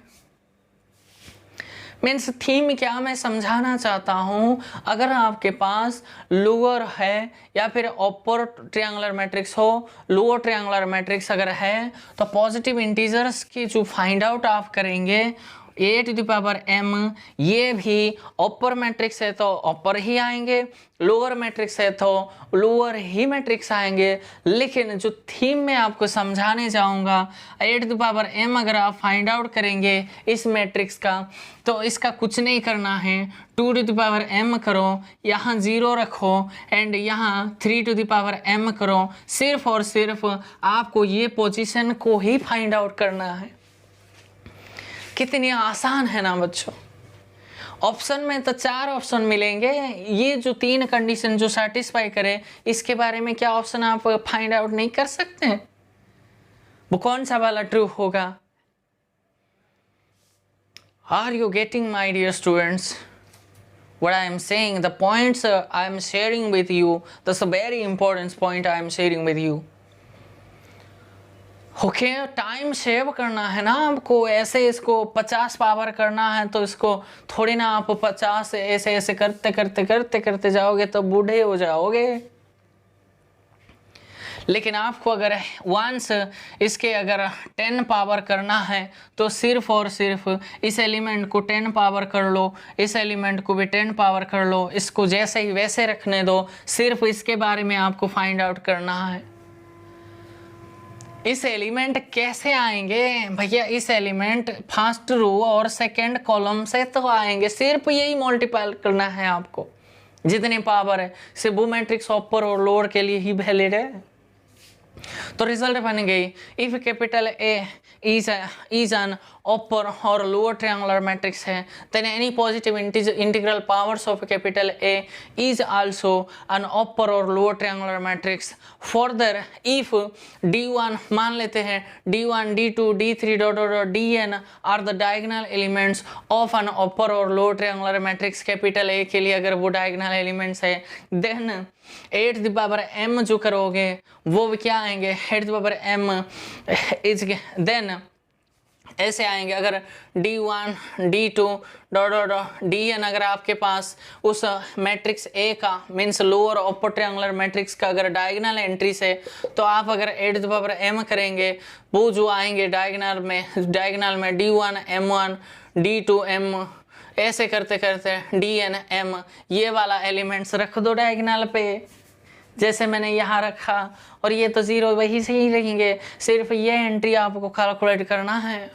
मीन्स थीम क्या मैं समझाना चाहता हूँ, अगर आपके पास लोअर है या फिर अपर ट्रायंगुलर मैट्रिक्स हो, लोअर ट्रायंगुलर मैट्रिक्स अगर है तो पॉजिटिव इंटीजर्स की जो फाइंड आउट आप करेंगे a⁻m, ये भी अपर मैट्रिक्स है तो अपर ही आएंगे, लोअर मैट्रिक्स है तो लोअर ही मैट्रिक्स आएंगे। लेकिन जो थीम में आपको समझाने जाऊंगा, a⁻m अगर आप फाइंड आउट करेंगे इस मैट्रिक्स का तो इसका कुछ नहीं करना है, 2m करो, यहाँ 0 रखो एंड यहाँ 3m करो, सिर्फ और सिर्फ आपको ये पोजीशन को ही फाइंड आउट करना है। कितनी आसान है ना बच्चों। ऑप्शन में तो 4 ऑप्शन मिलेंगे, ये जो 3 कंडीशन जो सेटिस्फाई करे इसके बारे में क्या ऑप्शन आप फाइंड आउट नहीं कर सकते हैं, वो कौन सा वाला ट्रू होगा। Are you getting my dear students what I am saying? The points I am sharing with you, that's a very important point I am sharing with you। Okay, time save करना है ना आपको, ऐसे इसको 50 power करना है तो इसको थोड़ी ना आप 50 ऐसे ऐसे करते करते करते करते जाओगे तो बूढ़े हो जाओगे। लेकिन आपको अगर वंस इसके अगर 10 पावर करना है तो सिर्फ और सिर्फ इस एलिमेंट को 10 पावर कर लो, इस एलिमेंट को भी 10 पावर कर लो, इसको जैसे ही वैसे रखने दो, सिर्फ इसके बारे में आपको फाइंड आउट करना है। इस एलिमेंट कैसे आएंगे भैया, इस एलिमेंट फर्स्ट रो और सेकंड कॉलम से तो आएंगे, सिर्फ यही मल्टीप्लाई करना है आपको, जितने पावर है सिर्फ वो मैट्रिक्स अपर और लोअर के लिए ही वैलिड है। तो रिजल्ट बन गई, if capital A is an upper और लोअर ट्रायंगुलर मैट्रिक्स है, then any positive integral powers of capital A is also an upper और lower triangular matrix. Further if d1 मान लेते हैं, d1 d2 d3 dot dot dn are the diagonal elements of an upper और lower triangular matrix capital A के लिए अगर वो diagonal elements है, देन 8m जो करोगे वो क्या आएंगे, 8m इज देन ऐसे आएंगे। अगर d1 d2 dot dot dn अगर आपके पास उस मैट्रिक्स A का means lower upper triangular matrix का अगर डायगोनल एंट्री से, तो आप अगर 8m करेंगे वो जो आएंगे डायगोनल में d1 m1 d2 m ऐसे करते करते dn m, ये वाला एलिमेंट्स रख दो डायगोनल पे। जैसे मैंने यहाँ रखा, और ये तो 0 वही से ही रहेंगे, सिर्फ ये एंट्री आपको कैलकुलेट करना है।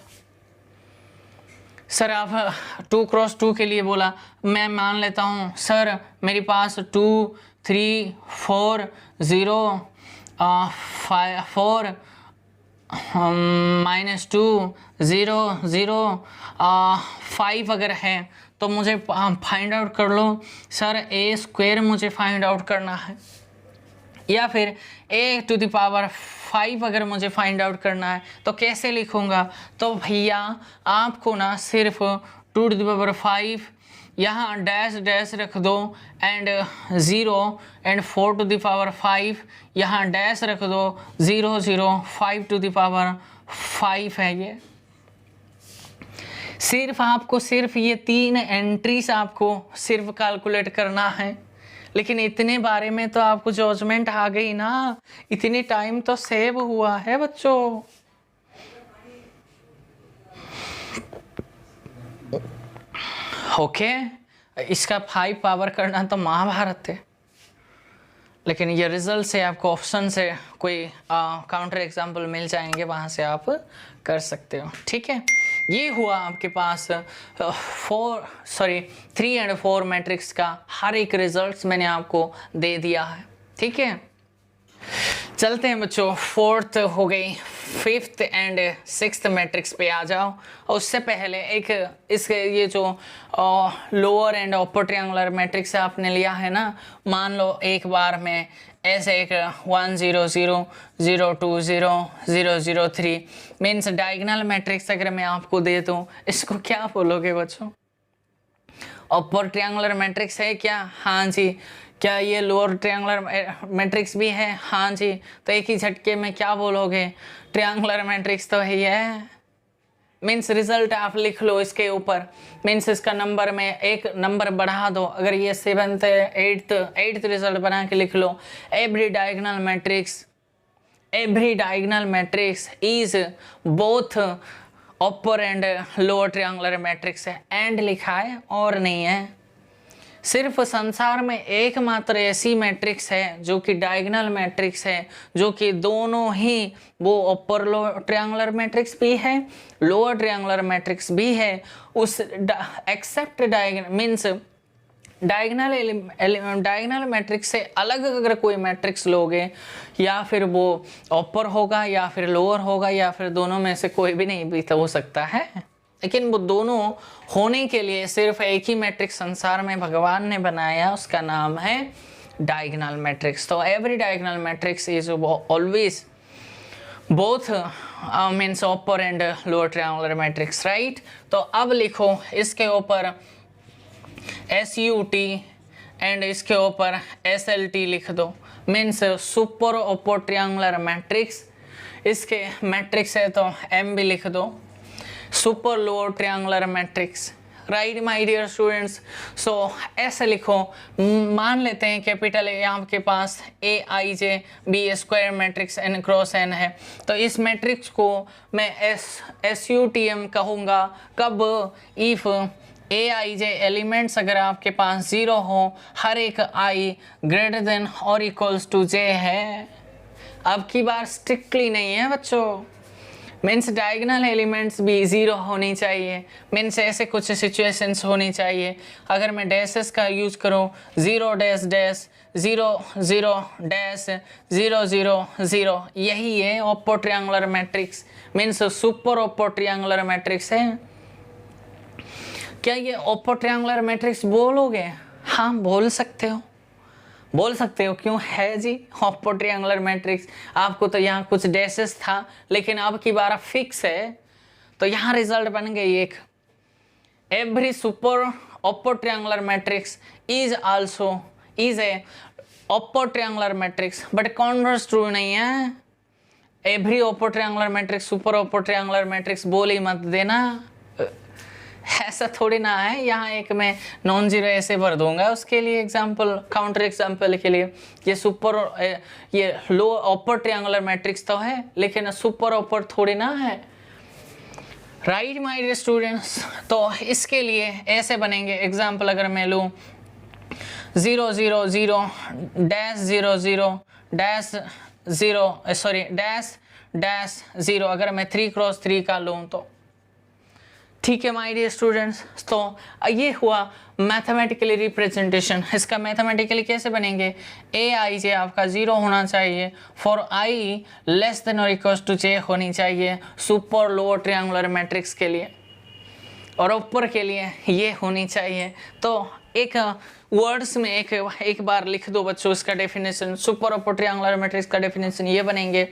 सर आप 2 क्रॉस 2 के लिए बोला, मैं मान लेता हूँ सर मेरे पास 2 3 4 0 4 -2 0 0 5 अगर है तो मुझे फाइंड आउट कर लो सर a² मुझे फाइंड आउट करना है, या फिर a⁵ अगर मुझे फाइंड आउट करना है तो कैसे लिखूँगा? तो भैया आपको ना सिर्फ 2⁵ यहाँ डैश डैश रख दो एंड 0 एंड 4⁵ यहाँ डैश रख दो 0 0 5⁵ है ये। सिर्फ आपको सिर्फ ये 3 एंट्रीज आपको सिर्फ कैलकुलेट करना है, लेकिन इतने बारे में तो आपको जजमेंट आ गई ना, इतनी टाइम तो सेव हुआ है बच्चों। ओके इसका 5 पावर करना तो महाभारत है, लेकिन ये रिजल्ट से आपको ऑप्शन से कोई काउंटर एग्जाम्पल मिल जाएंगे, वहाँ से आप कर सकते हो। ठीक है, ये हुआ आपके पास 3 और 4 मैट्रिक्स का हर एक रिजल्ट्स मैंने आपको दे दिया है। ठीक है, चलते हैं बच्चों, 4th हो गई, 5th एंड 6th मैट्रिक्स पे आ जाओ। और उससे पहले एक इसके ये जो lower and upper triangular matrix आपने लिया है ना, मान लो एक बार में ऐसे एक 1 0 0 0 2 0 0 0 3 मीन्स डायगोनल मैट्रिक्स अगर मैं आपको दे दूँ, इसको क्या बोलोगे बच्चों? अपर ट्रायंगुलर मैट्रिक्स है क्या? हाँ जी। क्या ये लोअर ट्रायंगुलर मैट्रिक्स भी है? हाँ जी। तो एक ही झटके में क्या बोलोगे? ट्रायंगुलर मैट्रिक्स तो है ये। मीन्स रिजल्ट आप लिख लो इसके ऊपर, मीन्स इसका नंबर में एक नंबर बढ़ा दो। अगर ये 7th 8th रिजल्ट बना के लिख लो, every diagonal matrix is both upper and lower triangular matrix है। एंड लिखा है और नहीं है। सिर्फ संसार में एकमात्र ऐसी मैट्रिक्स है जो कि डायगोनल मैट्रिक्स है, जो कि दोनों ही वो अपर लोअर ट्रायंगुलर मैट्रिक्स भी है, लोअर ट्रायंगुलर मैट्रिक्स भी है। उस except diagonal means diagonal matrix से अलग अगर कोई मैट्रिक्स लोगे, या फिर वो अपर होगा या फिर लोअर होगा या फिर दोनों में से कोई भी नहीं भी तो हो सकता है, लेकिन वो दोनों होने के लिए सिर्फ एक ही मैट्रिक्स संसार में भगवान ने बनाया, उसका नाम है डायगोनल मैट्रिक्स। तो every diagonal matrix is always both means upper and lower triangular matrix, right. तो अब लिखो इसके ऊपर SUT एंड इसके ऊपर SLT लिख दो, means super upper triangular matrix. इसके मैट्रिक्स है तो M भी लिख दो, super lower triangular matrix, right my dear students. So ऐसे लिखो, मान लेते हैं कैपिटल ए आपके पास AIJ B² matrix N cross N है, तो इस मैट्रिक्स को मैं SUTM कहूँगा कब? इफ AIJ एलिमेंट्स अगर आपके पास 0 हो, हर एक I ग्रेटर देन और इक्वल्स टू J है। अब की बार स्ट्रिक्टली नहीं है बच्चों, मीन्स डायगोनल एलिमेंट्स भी 0 होनी चाहिए, मीन्स ऐसे कुछ सिचुएशंस होनी चाहिए। अगर मैं डैशेस का यूज करूँ, 0 डैश डैश 0 0 डैश 0 0 0, यही है अपर triangular matrix, means super upper triangular matrix है। क्या ये अपर ट्रायंगुलर मैट्रिक्स बोलोगे? हाँ बोल सकते हो, बोल सकते हो, क्यों है जी अपर ट्रायंगुलर मैट्रिक्स। आपको तो यहाँ कुछ डैशेस था, लेकिन अब की बार फिक्स है, तो यहाँ रिजल्ट बन गई एक, every super upper triangular matrix is also is a upper triangular matrix, but converse true नहीं है। एवरी अपर triangular matrix super upper triangular matrix बोल ही मत देना, ऐसा थोड़ी ना है। यहाँ एक मैं नॉन जीरो ऐसे भर दूंगा उसके लिए एग्जाम्पल, काउंटर एग्जाम्पल के लिए। ये सुपर ये लो अपर ट्रायंगुलर मैट्रिक्स तो है, लेकिन सुपर अपर थोड़ी ना है, राइट माय डियर स्टूडेंट्स। तो इसके लिए ऐसे बनेंगे एग्जाम्पल, अगर मैं लूँ 0 0 0 dash 0 0 dash 0 sorry dash dash 0, अगर मैं 3 क्रॉस 3 का लूँ तो। ठीक है माय डियर स्टूडेंट्स, तो ये हुआ मैथमेटिकली रिप्रेजेंटेशन। इसका मैथमेटिकली कैसे बनेंगे, ए आई जे आपका 0 होना चाहिए, फॉर आई लेस देन और इक्वल टू जे होनी चाहिए सुपर लोअर ट्रायंगुलर मैट्रिक्स के लिए, और ऊपर के लिए ये होनी चाहिए। तो एक वर्ड्स में एक बार लिख दो बच्चों इसका definition, super upper triangular matrix का डेफिनेशन ये बनेंगे,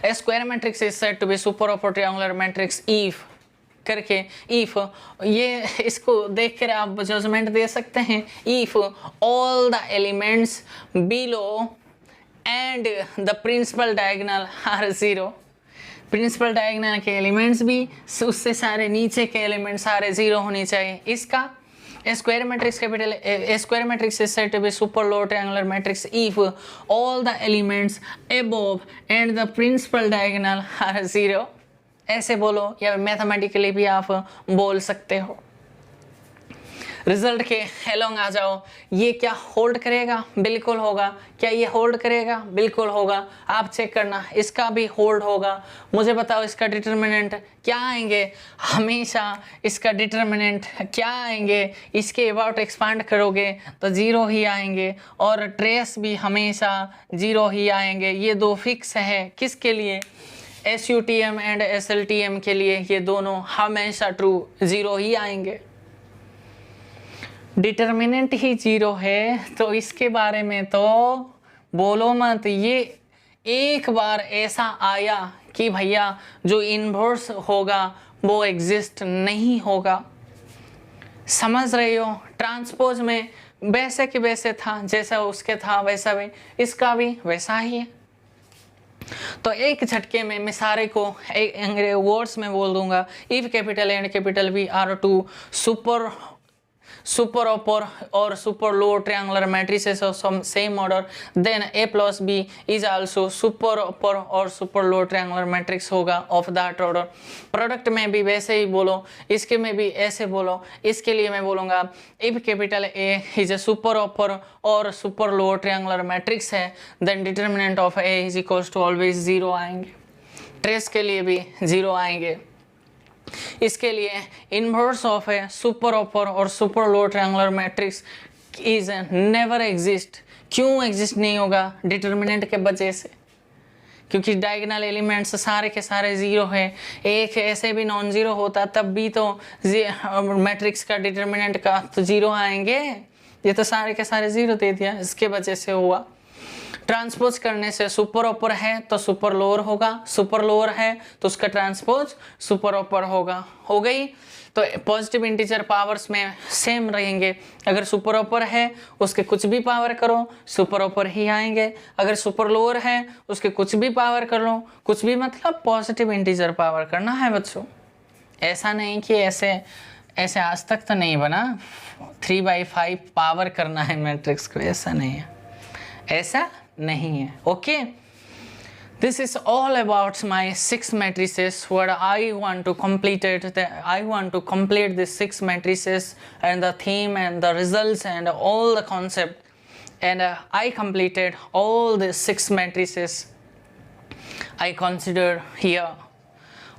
a square matrix is said to be super upper triangular matrix if करके, इफ ये इसको देख कर आप जजमेंट दे सकते हैं, if all the elements below and the principal diagonal are 0, principal diagonal के एलिमेंट्स भी उससे सारे नीचे के एलिमेंट्स सारे 0 होने चाहिए। इसका A square matrix capital A square matrix is said to be super low triangular matrix if all the elements above and the principal diagonal are 0। ऐसे बोलो या मैथमेटिकली भी आप बोल सकते हो। रिजल्ट के अलोंग आ जाओ, ये क्या होल्ड करेगा, बिल्कुल होगा। क्या ये होल्ड करेगा, बिल्कुल होगा। आप चेक करना, इसका भी होल्ड होगा। मुझे बताओ इसका डिटर्मिनेंट क्या आएंगे, हमेशा इसका डिटर्मिनेंट क्या आएंगे, इसके अबाउट एक्सपांड करोगे तो 0 ही आएंगे, और ट्रेस भी हमेशा 0 ही आएंगे। ये दो फिक्स है किसके लिए, SUTM एंड SLTM के लिए, ये दोनों हमेशा ट्रू 0 ही आएंगे। डिटर्मिनेंट ही 0 है तो इसके बारे में तो बोलो मत। ये एक बार ऐसा आया कि भैया जो इन्वर्स होगा वो एग्जिस्ट नहीं होगा, समझ रहे हो। ट्रांसपोज में वैसे के वैसे था, जैसा उसके था वैसा भी इसका भी वैसा ही है। तो एक झटके में मैं सारे को वर्ड्स में बोल दूंगा, if capital and capital B are two super upper or super lower triangular matrices of some same order, then A plus B is also super upper और super lower triangular matrix होगा of that order। Product में भी वैसे ही बोलो, इसके में भी ऐसे बोलो। इसके लिए मैं बोलूँगा if capital A is a super upper और super lower triangular matrix है, then determinant of A is equals to always 0 आएंगे। ट्रेस के लिए भी 0 आएंगे। इसके लिए इनवर्स ऑफ है सुपर अपर और super low triangular matrix is never exist. क्यों एग्जिस्ट नहीं होगा, डिटर्मिनेंट के वजह से, क्योंकि डायगोनल एलिमेंट्स सारे के सारे 0 है। एक ऐसे भी नॉन 0 होता तब भी तो मैट्रिक्स का डिटर्मिनेंट का तो 0 आएंगे। ये तो सारे के सारे 0 दे दिया, इसके वजह से हुआ। ट्रांसपोज करने से सुपर अपर है तो सुपर लोअर होगा, सुपर लोअर है तो उसका ट्रांसपोज सुपर अपर होगा। हो गई। तो पॉजिटिव इंटीजर पावर्स में सेम रहेंगे। अगर सुपर अपर है उसके कुछ भी पावर करो सुपर अपर ही आएंगे, अगर सुपर लोअर है उसके कुछ भी पावर कर लो, कुछ भी मतलब पॉजिटिव इंटीजर पावर करना है बच्चों। ऐसा नहीं कि ऐसे आज तक तो नहीं बना 3/5 पावर करना है मैट्रिक्स को, ऐसा नहीं है, ऐसा नहीं है। Okay, this is all about my 6 matrices what I want to complete it। I want to complete the 6 matrices and the theme and the results and all the concept, and I completed all the 6 matrices I consider here।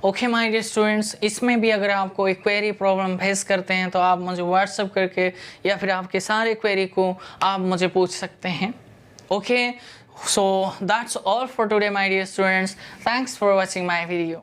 Okay my dear students, इसमें भी अगर आपको एक query problem face करते हैं तो आप मुझे व्हाट्सएप करके या फिर आपके सारे क्वेरी को आप मुझे पूछ सकते हैं। Okay, so that's all for today my dear students. Thanks for watching my video.